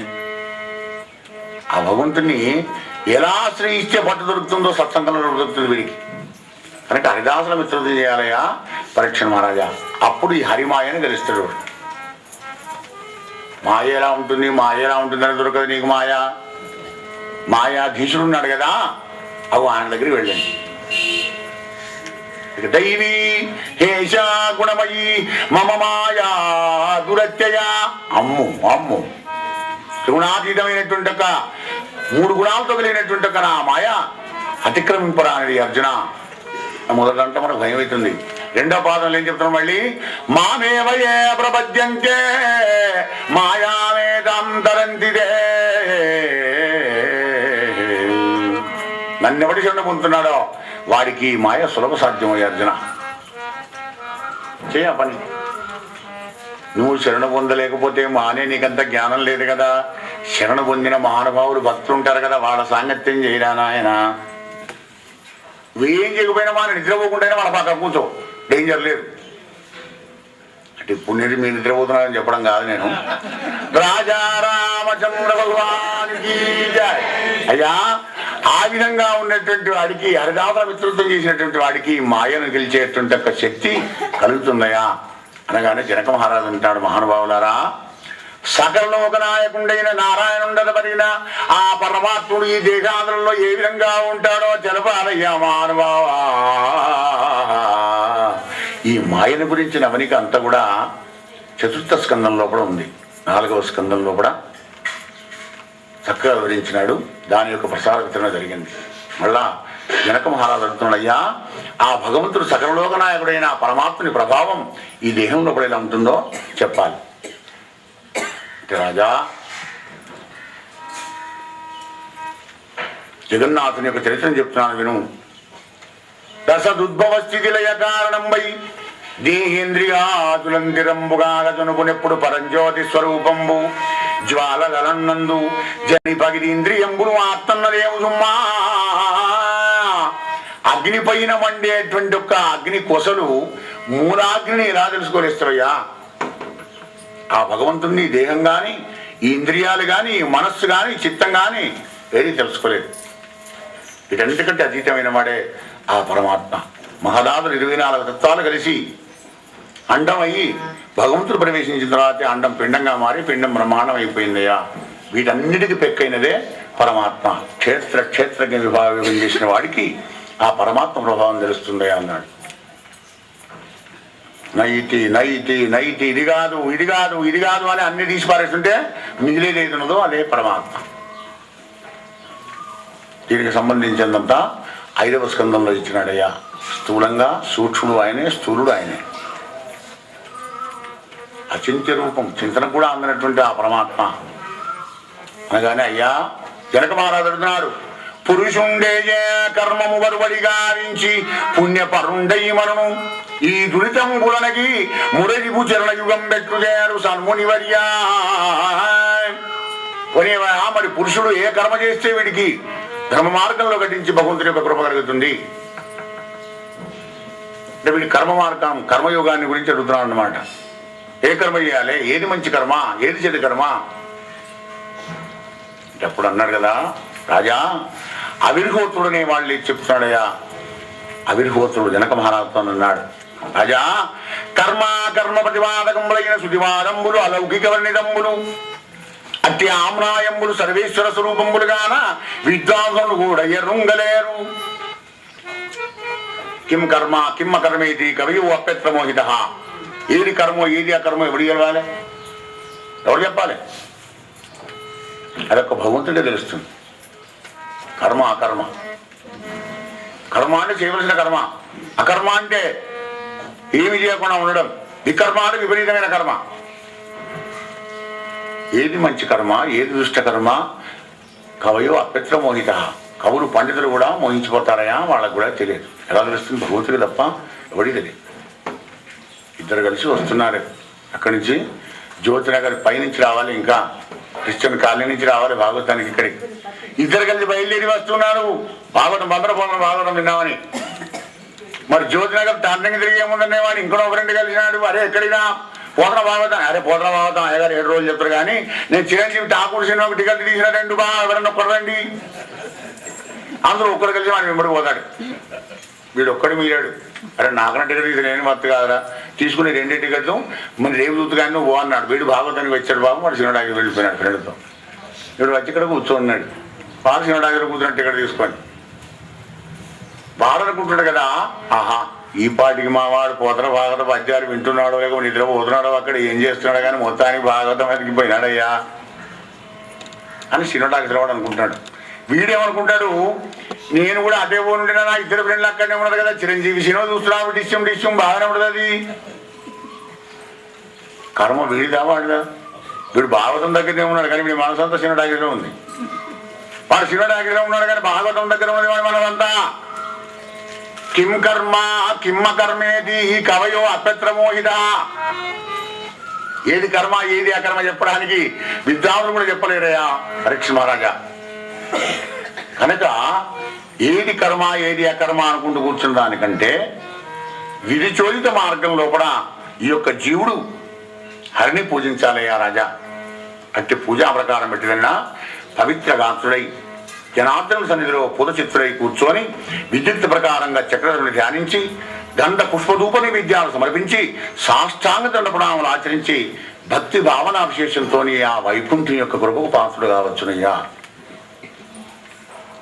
ఆ భగవంతుని ఎలా ఆశ్రయిస్తే పట్టు దొరుకుతుందో సత్సంగంలో దొరుకుతుంది వీడికి. కనుక హరిదాసుల మిత్రత్వం చేయాలయా పరీక్ష మహారాజా. అప్పుడు ఈ హరిమాయని తెలుస్తాడు. మాయ ఎలా ఉంటుంది, మాయ ఎలా ఉంటుందని దొరకదు నీకు మాయ. మాయాధీశుడు ఉన్నాడు కదా, అవు ఆయన దగ్గరికి వెళ్ళండి. దైవీ హేష గుణమయీ మమ మాయా దురత్యయ. అమ్ము అమ్ము, త్రిగుణాతీతమైనటువంటి ఒక 3 గుణాలతో కలిగినటువంటి ఒక నా మాయ అతిక్రమింపరా అనేది అర్జున. మొదటంటే మనకు భయం అవుతుంది. 2వ పాదంలో ఏం చెప్తున్నాం మళ్ళీ? మామేవయే ప్రపద్యంతే మాయావేదాంతరంతిదే. నన్నెవడి శరణ పొందుతున్నాడో వాడికి మాయ సులభ సాధ్యమయ్యే అర్జున. చేయ పని. నువ్వు శరణ పొందలేకపోతే మానే నీకంత జ్ఞానం లేదు కదా. శరణ పొందిన మహానుభావులు భక్తులు ఉంటారు కదా, వాళ్ళ సాంగత్యం చేయరా నాయన. ఏం చేయకపోయినా మన నిద్రపోకుండానే వాళ్ళ పక్కన కూర్చో, డేంజర్ లేదు. అంటే ఇప్పుడు మీరు నిద్రపోతున్నారని చెప్పడం కాదు నేను. రాజా రామచంద్ర భగవానికి అయ్యా, ఆ విధంగా ఉన్నటువంటి వాడికి, హరిదాసుల మిత్రత్వం చేసినటువంటి వాడికి మాయను గెలిచేటువంటి ఒక శక్తి కలుగుతుందయా అనగానే జనక మహారాజు అంటాడు, మహానుభావులారా, సకల లోకనాయకుండైన నారాయణుండద పరిగిన ఆ పరమాత్ముడు ఈ దేశాంధ్రంలో ఏ విధంగా ఉంటాడో తెలపాలయ్యా మహానుభావా. ఈ మాయను గురించిన అవనిక అంతా కూడా 4వ స్కందంలో కూడా ఉంది. 4వ స్కందంలో కూడా చక్కగా వివరించినాడు. దాని యొక్క ప్రసార వితరణ జరిగింది. మళ్ళా జనక మహారాజు అడుగుతున్నాడయ్యా, ఆ భగవంతుడు సకలలోకనాయకుడైన ఆ పరమాత్ముని ప్రభావం ఈ దేహంలో కూడా ఎలా ఉంటుందో చెప్పాలి. రాజా, జగన్నాథుని యొక్క చరిత్రను చెప్తున్నాను విను. దశదుద్భవ స్థితి లయ కారణంబై దేహేంద్రియాదులందిరంబుగాగనుకునెప్పుడు పరంజ్యోతి స్వరూపంబు జ్వాలగలన్నందు జని పగిరింద్రియంబును ఆత్తన్నదేవు సుమ్మా. అగ్ని పైన మండేటువంటి ఒక్క అగ్ని కొసలు మూలాగ్నిని ఎలా తెలుసుకోలేస్తావయ్యా? ఆ భగవంతుని దేహం కానీ, ఈ ఇంద్రియాలు కానీ, మనస్సు కానీ, చిత్తం కానీ ఏది తెలుసుకోలేదు. వీటన్నిటికంటే అతీతమైన వాడే ఆ పరమాత్మ. మహదాదులు 24 తత్వాలు కలిసి అండం అయ్యి భగవంతుడు ప్రవేశించిన తర్వాత అండం పిండంగా మారి పిండం బ్రహ్మాండం అయిపోయిందయ్యా. వీటన్నిటికీ పెక్కైనదే పరమాత్మ. క్షేత్రజ్ఞ విభాగం చేసిన వాడికి ఆ పరమాత్మ ప్రభావం తెలుస్తుందయ్యా అన్నాడు. నైతి నైతి నైతి ఇది కాదు ఇది కాదు ఇది కాదు అని అన్ని తీసి పారేస్తుంటే మిగిలేది ఏది ఉన్నదో అదే పరమాత్మ. దీనికి సంబంధించినంతా 5వ స్కందంలో ఇచ్చినాడయ్యా. స్థూలంగా సూక్ష్ముడు ఆయనే, స్థూలుడు ఆయనే. అచింత్య రూపం, చింతన కూడా అందినటువంటి ఆ పరమాత్మ అనగానే అయ్యా జనక మహారాజు అడుగుతున్నాడు. పురుషుండే కర్మము వరువడి గావించి పుణ్యపరుండై మరణం ఈ దురితంబులనకి మురళిపు చరణ యుగం పెట్టుదేరు సన్మునివర్యా. మరి పురుషుడు ఏ కర్మ చేస్తే వీడికి ధర్మ మార్గంలో ఘటించి భగవంతుని యొక్క కృప కలుగుతుంది అంటే వీడి కర్మ మార్గం, కర్మయోగాన్ని గురించి అడుగుతున్నాడు అన్నమాట. ఏ కర్మ చేయాలి, ఏది మంచి కర్మ, ఏది చెడు కర్మ. అప్పుడు అన్నాడు కదా రాజా, అవిర్హోత్రుడనే వాళ్ళు చెప్తున్నాడయ్యా. అవిర్హోత్రుడు జనక మహారాజుతో అన్నాడు, రాజా కర్మ ప్రతిపాదకములైన శుతివాదంబులు అలౌకిక వర్ణితంబులు అట్టి ఆమ్నాయంబులు సర్వేశ్వర స్వరూపంబులు గాన విద్వాంసులు కూడా ఎరుంగలేరు. కిం కర్మ కిమ్మ కర్మేది కవియు అప్యత్రమోహిత. ఏది కర్మో ఏది అకర్మో ఎవడు గెలవాలి, ఎవరు చెప్పాలి? అదొక భగవంతుడే తెలుస్తుంది. కర్మ అకర్మ, కర్మ అంటే చేయవలసిన కర్మ, అకర్మ అంటే ఏమి చేయకుండా ఉండడం, వికర్మ అంటే విపరీతమైన కర్మ. ఏది మంచి కర్మ, ఏది దుష్ట కర్మ కవయో అప్యత్ర మోహిత. కవులు పండితులు కూడా మోహించిపోతారయా, వాళ్ళకు కూడా తెలియదు. ఎలా తెలుస్తుంది? భగవంతుడికి తప్ప ఎవడికి తెలియదు. ఇద్దరు కలిసి వస్తున్నారు అక్కడి నుంచి. జ్యోతినగర్ పైనుంచి రావాలి, ఇంకా క్రిస్టియన్ కాలనీ నుంచి రావాలి భాగవతానికి ఇక్కడికి. ఇద్దరు కలిసి బయలుదేరి వస్తున్నారు. భాగవతం భాగవతం విన్నామని. మరి జ్యోతినగర్ తాండ్రంగా తిరిగి ఏముందనేవాడు ఇంకొక ఫ్రెండ్ కలిసినాడు. అరే ఎక్కడినా పోతన భాగవతం. అరే పోతన భాగవతం అయ్యగారు 7 రోజులు చెప్తారు కానీ నేను చిరంజీవి ఠాకూర్ సినిమా ఒక టికెట్ తీసిన 2 ఎవరన్నా ఒక్కడండి. అందరూ ఒక్కరు కలిసి వాడు వెంబడి పోతాడు. వీడు ఒక్కడు మీరాడు. అరే నాకన్నా టికెట్ తీసిన నేను మత్తు కాదరా, తీసుకుని 2 టికెట్లు మరి రేపు చూస్తూ కానీ నువ్వు అన్నాడు. వీడు భాగవతానికి వచ్చాడు బాబు, వాడు సినిమాకి వెళ్ళిపోయినాడు ఫ్రెండ్తో. వీడు వచ్చి ఇక్కడ కూర్చోన్నాడు. వాడు సినిమా దగ్గర కూర్చున్న టికెట్ తీసుకొని వాడు అనుకుంటున్నాడు కదా, ఆహా ఈ పాటికి మా వాడు పోతన భాగవత పద్యాలు వింటున్నాడో లేక నిద్రపోతున్నాడో అక్కడ ఏం చేస్తున్నాడో కానీ మొత్తానికి భాగవతం ఎదిగిపోయినాడయ్యా అని సినిమాకి వాడు అనుకుంటున్నాడు. వీడేమనుకుంటాడు, నేను కూడా అదే పోనుంటే నా ఇద్దరు ఫ్రెండ్లు అక్కడనే ఉన్నారు కదా, చిరంజీవి సినిమా చూస్తున్నావు, డిష్యం బాగానే ఉంటుంది. అది కర్మ వీడిదా వాడిదా? వీడు భాగవతం దగ్గరనే ఉన్నాడు కానీ వీడి మనసంతా సినిమా దగ్గరనే ఉంది. వాడు సినిమా దగ్గర ఉన్నాడు కానీ భాగవతం దగ్గర ఉన్నది వాడి మనసంతా. కిం కర్మ కిమ్మ కర్మేది కవయో అప్యత్రమోహిత. ఏది కర్మ ఏది అకర్మ చెప్పడానికి విద్వాంసులు కూడా చెప్పలేరయ్యా పరీక్ష మహారాజా. కనుక ఏది కర్మ ఏది అకర్మ అనుకుంటూ కూర్చున్న దానికంటే విధిచోదిత మార్గం లోపల ఈ యొక్క జీవుడు హరిని పూజించాలయ్యా రాజా. అట్టి పూజా ప్రకారం పెట్టినా పవిత్ర గాత్రుడై జనార్దన సన్నిధిలో పురచిత్తుడై కూర్చొని విద్యుత్ ప్రకారంగా చక్రధరుని ధ్యానించి గంధ పుష్పధూప నైవేద్యాలు సమర్పించి సాష్టాంగ దండ ప్రణామాలు ఆచరించి భక్తి భావనావిశేషంతో ఆ వైకుంఠం యొక్క కృపకు పాత్రుడు కావచ్చునయ్యా.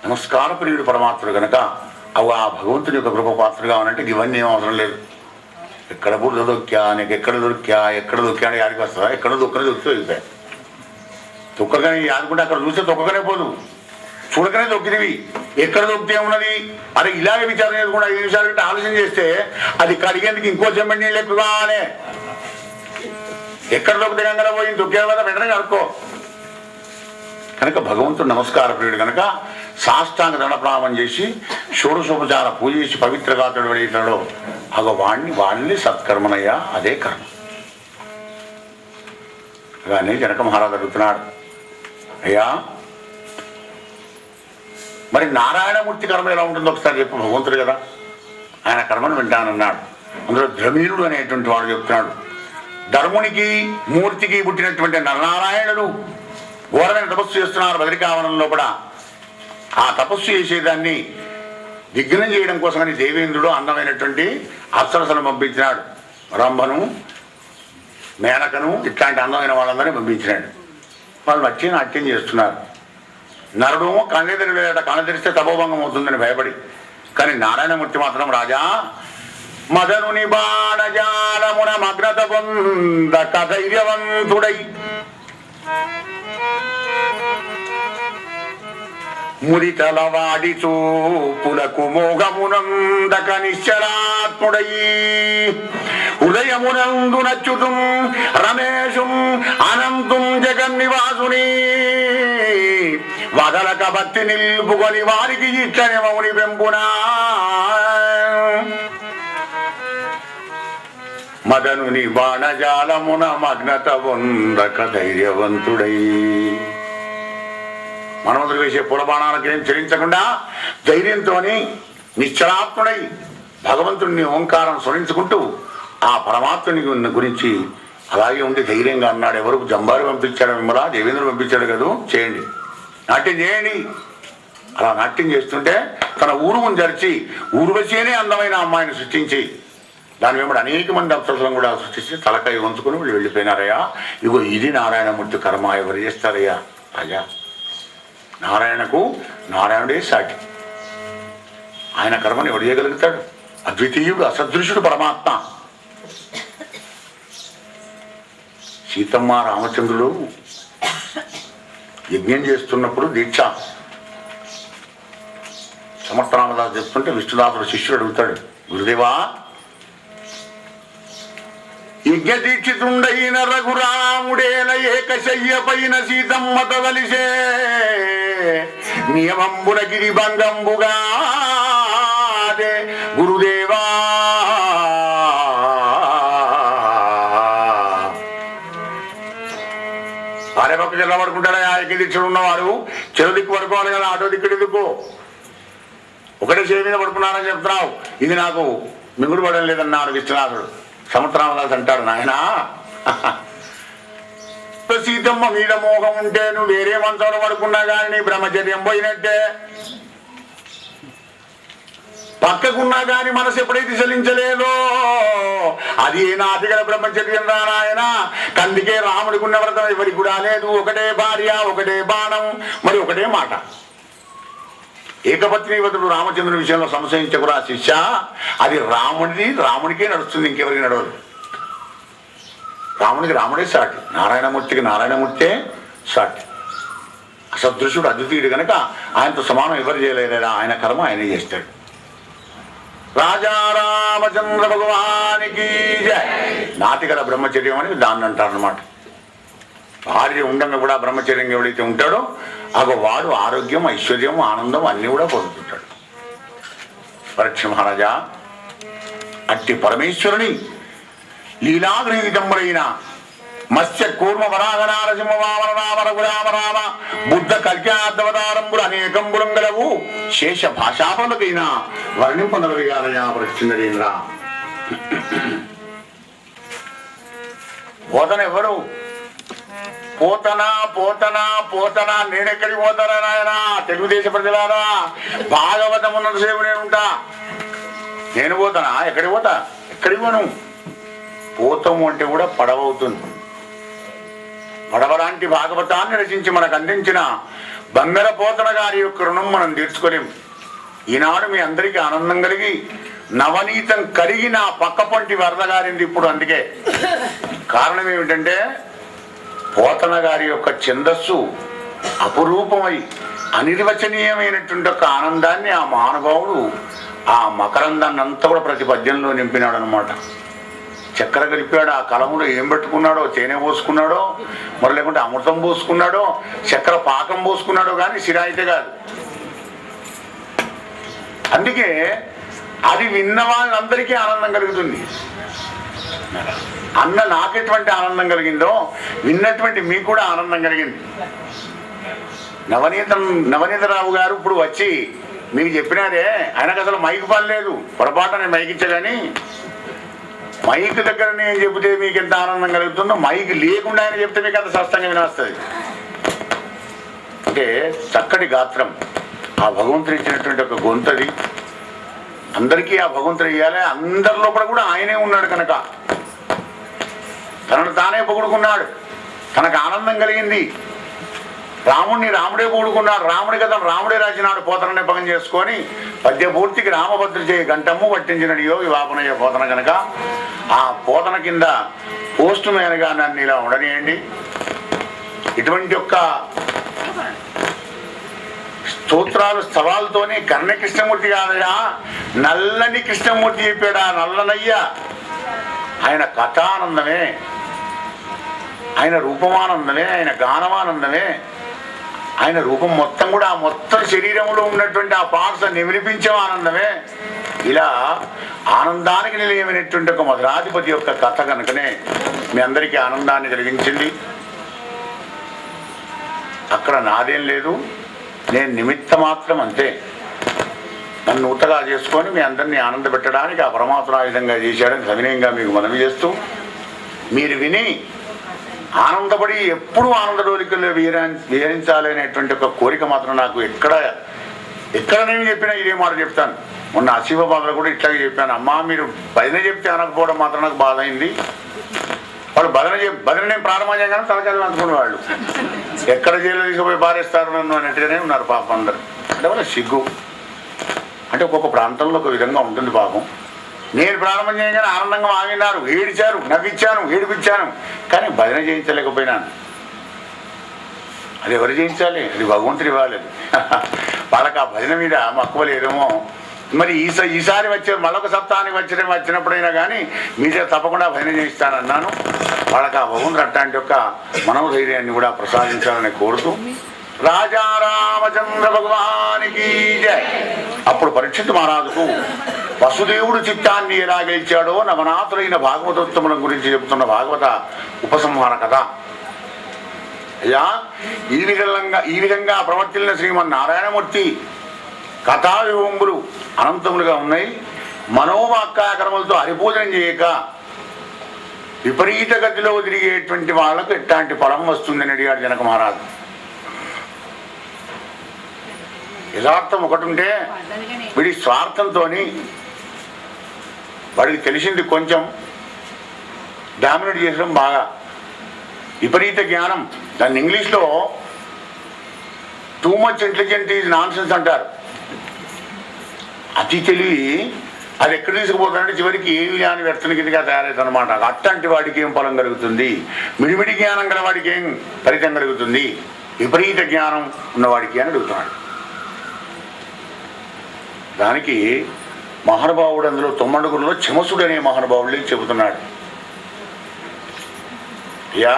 నమస్కార ప్రియుడు పరమాత్ముడు కనుక అవు ఆ భగవంతుని యొక్క కృప పాత్రుడు కావాలంటే ఇవన్నీ ఏం అవసరం లేదు. ఎక్కడ బుర్ర దొక్కా, నీకు ఎక్కడ దొరికా అని యాడికి వస్తుందా? ఎక్కడ దొరికితే వెళ్తాయి. తొక్కగానే ఆదుకుంటే అక్కడ చూస్తే తొక్కగానే పోదు, చూడకనే దొక్కినవి. ఎక్కడ దొక్కితే ఉన్నది? అరే ఇలాగే విచారం చేసుకుంటే 5 నిమిషాల కంటే ఆలోచన చేస్తే అది కడిగేందుకు ఇంకో చెంబడి నీళ్ళు ఎక్కువగానే. ఎక్కడ దొక్కితే గంగలో పోయి దొక్కే కదా వెంటనే కడుక్కో. కనుక భగవంతుడు నమస్కార ప్రియుడు కనుక సాష్టాంగ దండప్రామం చేసి షోడశోపచార పూజ చేసి పవిత్ర గాత్రుడు వెళితాడో వాళ్ళని సత్కర్మనయ్యా, అదే కర్మ. కానీ జనక మహారాజు అడుగుతున్నాడు, అయ్యా మరి నారాయణమూర్తి కర్మ ఎలా ఉంటుందో ఒకసారి చెప్పు. భగవంతుడు కదా, ఆయన కర్మను వింటానన్నాడు. అందులో ద్రమీరుడు అనేటువంటి వాడు చెప్తున్నాడు, ధర్మునికి మూర్తికి పుట్టినటువంటి నరనారాయణుడు ఘోరమైన తపస్సు చేస్తున్నారు బదరికావనంలో కూడా. ఆ తపస్సు చేసేదాన్ని విఘ్నం చేయడం కోసమని దేవేంద్రుడు అందమైనటువంటి అప్సరసను పంపించినాడు. రంభను, మేనకను ఇట్లాంటి అందమైన వాళ్ళందరినీ పంపించినాడు. వాళ్ళు వచ్చి నాట్యం చేస్తున్నారు. నరుడు కళ్ళెదిరిలేట, కళ్ళు తెరిస్తే తపోభంగం అవుతుందని భయపడి. కానీ నారాయణమూర్తి మాత్రం రాజా మదనుని బాణజాలమున మగ్నత పొందక ధైర్యవంతుడై మురితలవాడి చూపులకు మోగమునందక నిశ్చలాత్ముడై ఉదయమునందు నచ్చుతుం రమేశుం అనంతుం జగన్నివాసుని వదలక భక్తి నిల్పుకొని వారికి ఇట్లనే మౌని పెంపునా మదనుని బాణజాలమున మగ్నత వందక ధైర్యవంతుడై. మనమందరూ వేసే పులబాణాలకు ఏం చెల్లించకుండా ధైర్యంతో నిశ్చలాత్ముడై భగవంతుడిని ఓంకారం స్మరించుకుంటూ ఆ పరమాత్ముని గురించి అలాగే ఉండి ధైర్యంగా అన్నాడు. ఎవరు జంబారు పంపించాడు మిమ్మల్ని, దేవేంద్రుడు పంపించాడు కదా, చేయండి, నాట్యం చేయండి. అలా నాట్యం చేస్తుంటే తన ఊరుమును జరిచి ఊర్వశినే అందమైన అమ్మాయిని సృష్టించి దాని వెంబడి అనేక మంది అప్సరసులను కూడా సృష్టించి తలకాయ వంచుకుని వీళ్ళు వెళ్ళిపోయినారయ్యా. ఇగో ఇది నారాయణమూర్తి కర్మ. ఎవరు చేస్తారయ్యా రాజా? నారాయణకు నారాయణుడే సాటి. ఆయన కర్మను ఎవడు చేయగలుగుతాడు? అద్వితీయుడు, అసదృశుడు పరమాత్మ. సీతమ్మ రామచంద్రుడు యజ్ఞం చేస్తున్నప్పుడు దీక్ష సమర్థరామదాసు చెప్తుంటే విష్ణుదాసుడు శిష్యుడు అడుగుతాడు, గురుదేవా యజ్ఞ దీక్షితుండైన రఘురాముడేల ఏకశయ్య పైన సీతమ్మ తదలిసే నియమంబున గిరిభంగంబుగా గురుదేవా భార్య పక్క చెల్ల పడుకుంటాడా? యజ్ఞ దీక్షలు ఉన్నవాడు చెరు దిక్కు పడుకోవాలి కదా, ఆటో దిక్కుడు దిక్కు. ఒకటే చేయి మీద పడుకున్నారని చెప్తున్నావు, ఇది నాకు మిగుడు పడడం లేదన్నాడు విశ్వనాథుడు. సముద్రామదాసు అంటాడు, నాయనా సీతమ్మ మీద మోహం ఉంటే నువ్వు వేరే మంచంలో పడుకున్నా కానీ నీ బ్రహ్మచర్యం పోయినట్టే. పక్కకున్నా కానీ మనసు ఎప్పుడైతే చలించలేదో అది నాటిగల బ్రహ్మచర్యం రా నాయన. కందుకే రాముడికి ఉన్న వ్రతం ఎవరికి కూడా లేదు. ఒకటే భార్య, ఒకటే బాణం, మరి ఒకటే మాట. ఏకపత్నీవతుడు రామచంద్రుని విషయంలో సంశయించకురా శిష్య. అది రాముడిది, రాముడికే నడుస్తుంది, ఇంకెవరికి నడవదు. రాముడికి రాముడే సాటి, నారాయణమూర్తికి నారాయణమూర్తే సాటి. అసదృశుడు, అద్వితీయుడు కనుక ఆయనతో సమానం ఎవరు చేయలేరా. ఆయన కర్మ ఆయనే చేస్తాడు. రాజా రామచంద్ర భగవానికి నాటిగల బ్రహ్మచర్యం అని దాన్ని అంటారనమాట. భార్య ఉండగా కూడా బ్రహ్మచర్యం ఎవడైతే ఉంటాడో అగో వాడు ఆరోగ్యం, ఐశ్వర్యం, ఆనందం అన్ని కూడా పొందుతుంటాడు. పరీక్ష మహారాజా అట్టి పరమేశ్వరుని లీలాగ్రహీతంబుడైన మత్స్య కూర్మ వరాహ నారసింహ వామన రామ రఘురామ రామ బుద్ధ కల్క్యాద్వతారంబులు అనేకంబులం గలవు. శేష భాషాపలకైనా వర్ణింపనలుగారయా పరీక్షేంద్రేంద్ర. పోతన ఎవరు? పోతనా పోతనా పోతనా. నేనెక్కడికి పోతారా నాయన? తెలుగుదేశ ప్రజలారా, భాగవతం ఉన్నంతసేపు నేను ఉంటా. నేను పోతానా? ఎక్కడికి పోతా? ఎక్కడికి పోను. పోతము అంటే కూడా పడవవుతుంది. పడవలాంటి భాగవతాన్ని రచించి మనకు అందించిన బంగర పోతన గారి యొక్క రుణం మనం తీర్చుకోలేం. ఈనాడు మీ అందరికీ ఆనందం కలిగి నవనీతం కరిగి నా పక్క పంటి వరద గారింది ఇప్పుడు. అందుకే కారణం ఏమిటంటే పోతన గారి యొక్క ఛందస్సు అపురూపమై అనిర్వచనీయమైనటువంటి ఒక ఆనందాన్ని ఆ మహానుభావుడు ఆ మకరందాన్ని అంతా కూడా ప్రతి పద్యంలో నింపినాడు అనమాట. చక్కెర కలిపాడు, ఆ కలములో ఏం పెట్టుకున్నాడో, తేనె పోసుకున్నాడో, మరి లేకుంటే అమృతం పోసుకున్నాడో, చక్కెర పాకం పోసుకున్నాడో కానీ సిరా అయితే కాదు. అందుకే అది విన్న వాళ్ళందరికీ ఆనందం కలుగుతుంది. అన్న నాకెటువంటి ఆనందం కలిగిందో విన్నటువంటి మీకు కూడా ఆనందం కలిగింది. నవనీతరావు గారు ఇప్పుడు వచ్చి మీకు చెప్పినారే, ఆయనకు అసలు మైక్ పని లేదు. పొరపాటు నేను మైక్ ఇచ్చా కానీ మైక్ దగ్గర నేను చెబితే మీకు ఎంత ఆనందం కలుగుతుందో మైక్ లేకుండా ఆయన చెప్తే మీకు అంత స్పష్టంగా వినొస్తుంది. అంటే చక్కటి గాత్రం, ఆ భగవంతుడు ఇచ్చినటువంటి ఒక గొంతది. అందరికీ ఆ భగవంతుడు ఇవ్వాలి. అందరి లోపల కూడా ఆయనే ఉన్నాడు కనుక తనను తానే పొగుడుకున్నాడు. తనకు ఆనందం కలిగింది. రాముడిని రాముడే పొగుడుకున్నాడు. రాముడి కథ రాముడే రాసినాడు. పోతన నెపకం చేసుకొని పద్యపూర్తికి రామభద్ర చేయి గంటమ్ము పట్టించినడు యోగి వాపనయ్య పోతన కనుక ఆ పోతన కింద పోస్ట్ మ్యాన్గా నన్ను ఇలా ఉండనియండి. ఇటువంటి యొక్క స్తోత్రాలు స్థవాలతోనే కర్ణ కృష్ణమూర్తి కాదయా, నల్లని కృష్ణమూర్తి చెప్పాడా. నల్లనయ్య ఆయన కథానందమే, ఆయన రూపమానందమే, ఆయన గానమానందమే. ఆయన రూపం మొత్తం కూడా మొత్తం శరీరంలో ఉన్నటువంటి ఆ పార్ట్స్ నిమిలిపించే ఆనందమే. ఇలా ఆనందానికి నిలయమైనటువంటి ఒక మధురాధిపతి యొక్క కథ కనుకనే మీ అందరికీ ఆనందాన్ని కలిగించింది. అక్కడ నాదేం లేదు, నేను నిమిత్త మాత్రం అంతే. నన్ను ఊతగా చేసుకొని మీ అందరినీ ఆనంద పెట్టడానికి ఆ పరమాత్మ ఆ విధంగా చేశాడని సవినయంగా మీకు మనవి చేస్తూ, మీరు విని ఆనందపడి ఎప్పుడూ ఆనంద డోలికల్లో విహరించాలి అనేటువంటి ఒక కోరిక మాత్రం నాకు ఎక్కడ నేను చెప్పినా ఇదే మాట చెప్తాను. మొన్న ఆసిఫాబాద్లో కూడా ఇట్లాగే చెప్పాను. అమ్మా మీరు భజన చెప్తే అనకపోవడం మాత్రం నాకు బాధ అయింది. వాళ్ళు భజన నేను ప్రారంభం చేయగానే తలకాయలు అనుకునే వాళ్ళు ఎక్కడ జైల్లో తీసుకుపోయి పారేస్తారు నన్ను అన్నట్టుగానే ఉన్నారు పాపం అందరు. అంటే వాళ్ళ సిగ్గు అంటే ఒక్కొక్క ప్రాంతంలో ఒక విధంగా ఉంటుంది పాపం. నేను ప్రారంభం చేయగానే ఆనందంగా ఆగినారు, ఏడిచారు, నవ్విచ్చాను, ఏడిపించాను, కానీ భజన చేయించలేకపోయినాను. అది ఎవరు చేయించాలి? అది భగవంతుడు ఇవ్వాలి. వాళ్ళకి ఆ భజన మీద మక్కువ లేదేమో. మరి ఈసారి వచ్చే మరొక సప్తాహానికి వచ్చినప్పుడైనా కానీ మీతో తప్పకుండా భజన చేయిస్తానన్నాను. వాళ్ళకి ఆ భగవంతుడు అట్లాంటి యొక్క మనోధైర్యాన్ని కూడా ప్రసాదించాలని కోరుతూ రాజా రామచంద్ర భగవానికి జై. అప్పుడు పరీక్షిత్ మహారాజుకు వసుదేవుడు చిత్తాన్ని ఎలా గెలిచాడో నవనాథులైన భాగవతోత్తముల గురించి చెబుతున్న భాగవత ఉపసంహార కథ. అయ్యా ఈ విధంగా ప్రవర్తిల్లిన శ్రీమన్నారాయణమూర్తి కథా వివంబులు అనంతములుగా ఉన్నాయి. మనోవాక్కాకరములతో హరిపూజన చేయక విపరీత గతిలో తిరిగేటువంటి వాళ్లకు ఎట్లాంటి ఫలం వస్తుందని అడిగాడు జనక మహారాజు. యథార్థం ఒకటి ఉంటే వీడి స్వార్థంతో వాడికి తెలిసింది కొంచెం డామినేట్ చేసడం బాగా. విపరీత జ్ఞానం, దాన్ని ఇంగ్లీష్లో too much intelligent is non sense అంటారు. అతి తెలివి అది ఎక్కడ తీసుకుపోతాడంటే చివరికి ఏమి జ్ఞాని వ్యర్థన కిందగా తయారవుతుంది అనమాట. అట్లాంటి వాడికి ఏం ఫలం కలుగుతుంది? మిడిమిడి జ్ఞానం గల వాడికి ఏం ఫలితం కలుగుతుంది? విపరీత జ్ఞానం ఉన్నవాడికి అని అడుగుతున్నాడు. దానికి మహానుభావుడు అందులో తొమ్మడుగురులో చమసుడు అనే మహానుభావుడు చెబుతున్నాడు. యా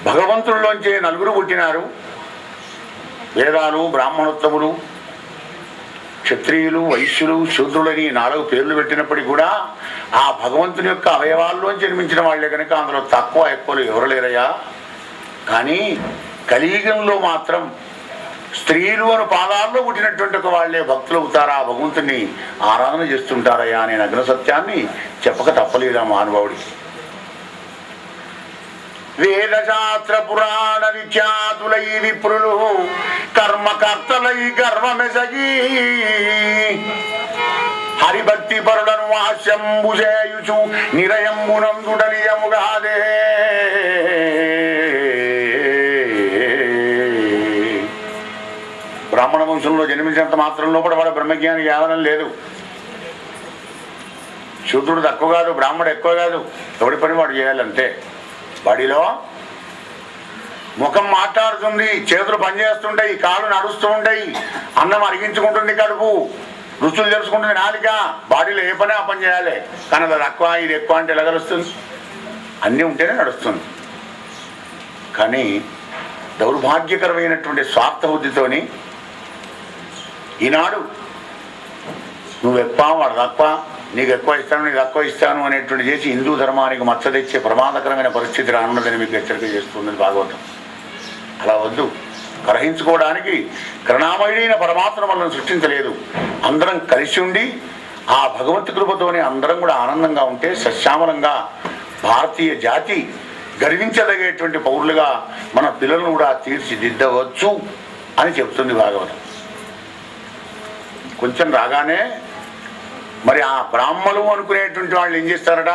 భగవంతుల్లోంచే నలుగురు పుట్టినారు. వేదాలు, బ్రాహ్మణోత్తములు, క్షత్రియులు, వైశ్యులు, శూద్రులని 4 పేర్లు పెట్టినప్పటికీ కూడా ఆ భగవంతుని యొక్క అవయవాల్లోంచి జన్మించిన వాళ్లే కనుక అందులో తక్కువ ఎక్కువలు ఎవరు లేరయ్యా. కానీ కలియుగంలో మాత్రం స్త్రీలు అని పాదాల్లో పుట్టినటువంటి ఒక వాళ్లే భక్తులు అవుతారా, భగవంతుని ఆరాధన చేస్తుంటారయ్యా అనే నగ్న సత్యాన్ని చెప్పక తప్పలేదా మహానుభావుడికి. వేదశాస్త్ర పురాణ విఖ్యాతులై విప్రులు కర్మకర్తలై గర్వమెసగి హరిభక్తి పరులను హాస్యంబు చేయుచు నిరయంబునందుట నిజముగాదే. బ్రాహ్మణ వంశంలో జన్మించినంత మాత్రంలో కూడా వాడు బ్రహ్మజ్ఞానికి ఆవరణ లేదు. శూద్రుడు తక్కువ కాదు, బ్రాహ్మడు ఎక్కువ కాదు. ఎవడి పని వాడు చేయాలంతే. వాడిలో ముఖం మాట్లాడుతుంది, చేతులు పనిచేస్తుంటాయి, కాళ్ళు నడుస్తూ ఉంటాయి, అన్నం అరిగించుకుంటుంది కడుపు, రుచులు తెలుసుకుంటుంది నాలిక. బాడీలో ఏ పని ఆ పని చేయాలి. కానీ అది తక్కువ ఇది ఎక్కువ అంటే ఎలా కలుస్తుంది? అన్నీ ఉంటేనే నడుస్తుంది. కానీ దౌర్భాగ్యకరమైనటువంటి స్వార్థ బుద్ధితోని ఈనాడు నువ్వు ఎక్కువ వాడు తక్కువ, నీకు ఎక్కువ ఇస్తాను నీకు తక్కువ ఇస్తాను అనేటువంటి చేసి హిందూ ధర్మానికి మచ్చ తెచ్చే ప్రమాదకరమైన పరిస్థితి రానున్నదని మీకు హెచ్చరిక చేస్తున్నది భాగవతం. అలా వద్దు. గ్రహించుకోవడానికి కరుణామయుడైన పరమాత్మ మనల్ని సృష్టించలేదు. అందరం కలిసి ఉండి ఆ భగవంతు కృపతోనే అందరం కూడా ఆనందంగా ఉంటే సశ్యామలంగా భారతీయ జాతి గర్వించదగేటువంటి పౌరులుగా మన పిల్లలను కూడా తీర్చిదిద్దవచ్చు అని చెప్తుంది భాగవతం. కొంచెం రాగానే మరి ఆ బ్రాహ్మలు అనుకునేటువంటి వాళ్ళు ఏం చేస్తారట,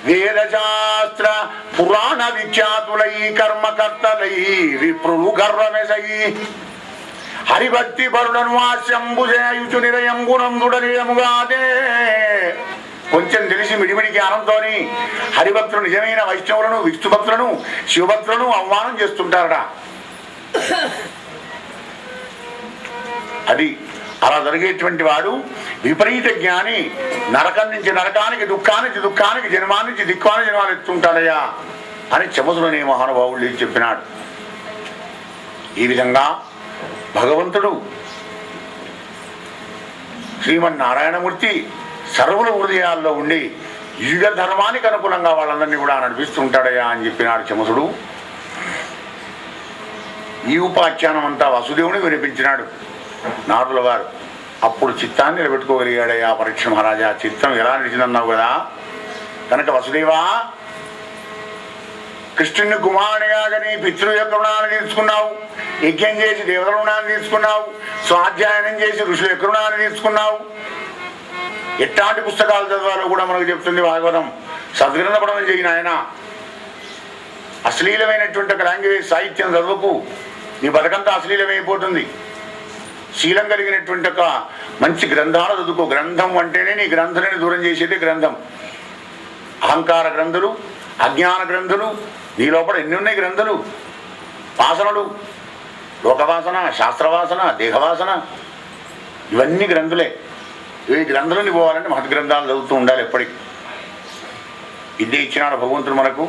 వేదశాస్త్ర పురాణ విఖ్యాతులై కర్మకర్తలై విప్రులు గర్వమెసై హరిభక్తి పరులను ఆశంబు చేయుచు నిరయంబునందుడనియముగాదే. కొంచెం తెలిసి మిడిమిడి జ్ఞానంతో హరిభక్తులు నిజమైన వైష్ణవులను, విష్ణుభక్తులను, శివభక్తులను అవమానం చేస్తుంటారట. అది అలా జరిగేటువంటి వాడు విపరీత జ్ఞాని. నరకం నుంచి నరకానికి, దుఃఖానికి దుఃఖానికి, జన్మానికి దిక్వాన జన్మాలు ఎత్తుంటాడయ్యా అని చమసులనే మహానుభావుడు చెప్పినాడు. ఈ విధంగా భగవంతుడు శ్రీమన్నారాయణమూర్తి సర్వుల హృదయాల్లో ఉండి యుగ ధర్మానికి అనుకూలంగా వాళ్ళందరినీ కూడా నడిపిస్తుంటాడయ్యా అని చెప్పినాడు చమసుడు. ఈ ఉపాఖ్యానం అంతా వసుదేవుని వినిపించినాడు నారదుల వారు. అప్పుడు చిత్తాన్ని నిలబెట్టుకోగలిగాడయ్యా పరీక్ష మహారాజా. చిత్తం ఎలా నిలిచిందన్నావు కదా, కనుక వసుదేవా కృష్ణుని కుమారునిగా కానీ పితృ యొక్క రుణాన్ని తీర్చుకున్నావు, యజ్ఞం చేసి దేవతల రుణాన్ని తీర్చుకున్నావు, స్వాధ్యాయనం చేసి ఋషుల యొక్క రుణాన్ని తీర్చుకున్నావు. ఎట్లాంటి పుస్తకాలు చదవాలో కూడా మనకు చెప్తుంది భాగవతం. సద్గ్రంథ పఠనం చేయని ఆయన అశ్లీలమైనటువంటి ఒక లాంగ్వేజ్ సాహిత్యం చదువుకు, నీ బతకంతా అశ్లీలమైపోతుంది. శీలం కలిగినటువంటి ఒక మంచి గ్రంథాలు చదువుకో. గ్రంథం అంటేనే నీ గ్రంథులని దూరం చేసేది గ్రంథం. అహంకార గ్రంథులు, అజ్ఞాన గ్రంథులు, నీ లోపల ఎన్ని ఉన్నాయి గ్రంథులు, వాసనలు, లోకవాసన, శాస్త్రవాసన, దేహవాసన, ఇవన్నీ గ్రంథులే. ఈ గ్రంథులని పోవాలంటే మహద్గ్రంథాలు చదువుతూ ఉండాలి ఎప్పటికీ. విద్య ఇచ్చినాడు భగవంతుడు మనకు.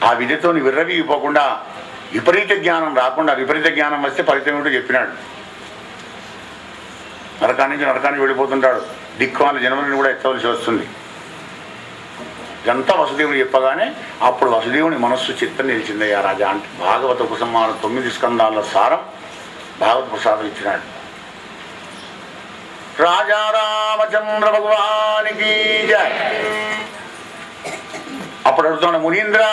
ఆ విద్యతో నీ విర్రవీగిపోకుండా, విపరీత జ్ఞానం రాకుండా, విపరీత జ్ఞానం వస్తే ఫలితం ఏమిటో చెప్పినాడు. నరకాన్ని నుంచి నరకానికి వెళ్ళిపోతుంటాడు, దిక్వాల జన్మలను కూడా ఎత్తవలసి వస్తుంది. ఇదంతా వసుదేవుడు చెప్పగానే అప్పుడు వసుదేవుని మనస్సు చిత్తం నిలిచిందయ్యా రాజా అంటే భాగవత ఉపసంహారం 9 స్కందాల సారం భాగవత ప్రసాదం ఇచ్చినాడు. రాజా రామచంద్ర భగవానికి జయ. అప్పుడు అడుగుతున్న మునీంద్ర,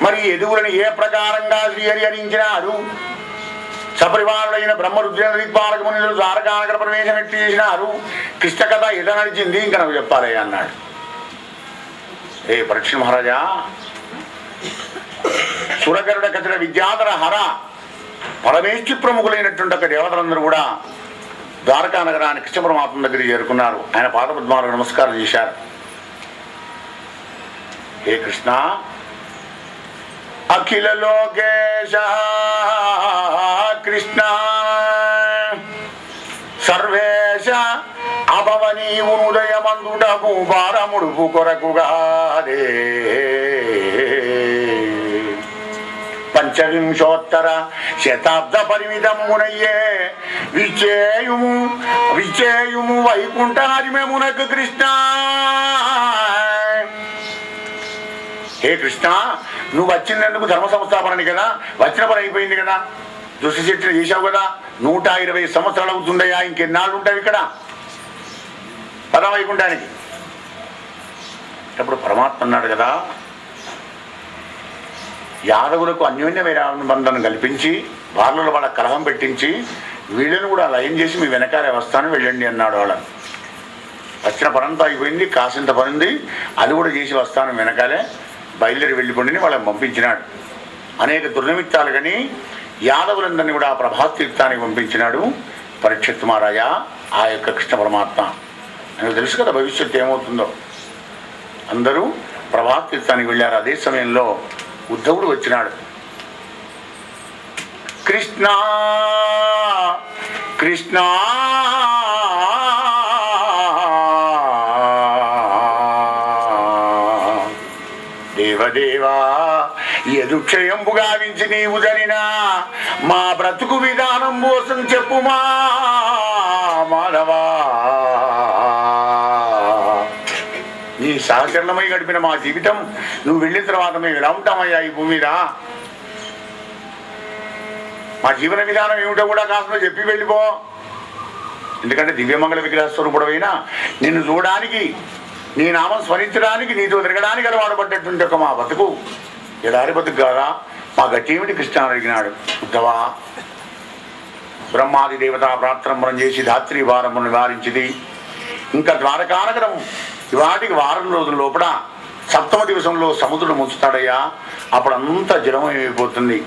మరి ఎదుగులని ఏ ప్రకారంగా శ్రీహరి హరించినాడు? సపరివారుడైన బ్రహ్మరుద్రేంద్ర దిక్పాలక మునులు ద్వారకానగర ప్రవేశం ఎట్టి చేసినారు? కృష్ణ కథ ఎట నడిచింది ఇంకా నాకు చెప్పాలి అన్నాడు. ఏ పరీక్ష మహారాజా, సురగరుడ కథల విద్యాధర హర పరమేష్టి ప్రముఖులైనటువంటి ఒక దేవతలందరూ కూడా ద్వారకా నగరాన్ని కృష్ణ పరమాత్మ దగ్గరికి చేరుకున్నారు. ఆయన పాదపద్మాలకు నమస్కారం చేశారు. హే కృష్ణ, అఖిల లోకేశ కృష్ణ సర్వేశ అభవనీవు ఉదయమందుటకు భారముడుపు కొరకుగాదే. పంచవింశోత్తర శతాబ్ద పరిమితమునయ్యే విచేయుము వైకుంఠారిమెమునకు కృష్ణ. హే కృష్ణ, నువ్వు వచ్చినందుకు ధర్మ సంస్థాపనని కదా, వచ్చిన పని అయిపోయింది కదా, దుష్టి శిక్షణ చేశావు కదా, 120 సంవత్సరాలు అవుతుందయ్యా, ఇంకెన్నాళ్ళు ఉంటావు ఇక్కడ పదం వైకుంఠానికి. అప్పుడు పరమాత్మ అన్నాడు కదా, యాదవులకు అన్యోన్య బంధనం కల్పించి వాళ్ళలో వాళ్ళ కలహం పెట్టించి వీళ్ళని కూడా లయం చేసి మీ వెనకాలే వస్తాను వెళ్ళండి అన్నాడు. వాళ్ళని వచ్చిన పనంతా అయిపోయింది, కాసింత పనుంది, అది కూడా చేసి వస్తాను వెనకాలే బయలుదేరి వెళ్ళిపోండి వాళ్ళని పంపించినాడు. అనేక దుర్నిమిత్తాలు కానీ యాదవులందరినీ కూడా ప్రభాస్ తీర్థానికి పంపించినాడు పరీక్షిత్ మహారాజా. ఆ యొక్క కృష్ణ పరమాత్మ నాకు తెలుసు కదా భవిష్యత్తు ఏమవుతుందో. అందరూ ప్రభాస్ తీర్థానికి వెళ్ళారు. అదే సమయంలో ఉద్ధవుడు వచ్చినాడు. కృష్ణ కృష్ణ దేవదేవా, యదుక్షయంబు గావించి నీవు జరినా మా బ్రతుకు విధానం కోసం చెప్పుమా మాధవా. నీ సహచరణమై గడిపిన మా జీవితం నువ్వు వెళ్ళిన తర్వాత మేము ఎలా ఉంటామయ్యా ఈ భూమి మీద? మా జీవన విధానం ఏమిటో కూడా కాస్త చెప్పి వెళ్ళిపో. ఎందుకంటే దివ్యమంగళ విగ్రహ స్వరూపుడైనా నిన్ను చూడడానికి, నీ నామం స్మరించడానికి, నీతో తిరగడానికి అలవాటు పడ్డటువంటి ఒక మా బతుకు ఎడారి బతుకు కాదా? మా గతేమిటి కృష్ణ అని అడిగినాడు. ఉద్ధవా, బ్రహ్మాది దేవతా ప్రార్థనములను చేసి ధాత్రి వారమును నివారించింది. ఇంకా ద్వారకానగరం ఇవాటికి వారం రోజుల లోపల 7వ దివసంలో సముద్రుడు ముంచుతాడయ్యా. అప్పుడంతా జలం అయిపోతుంది.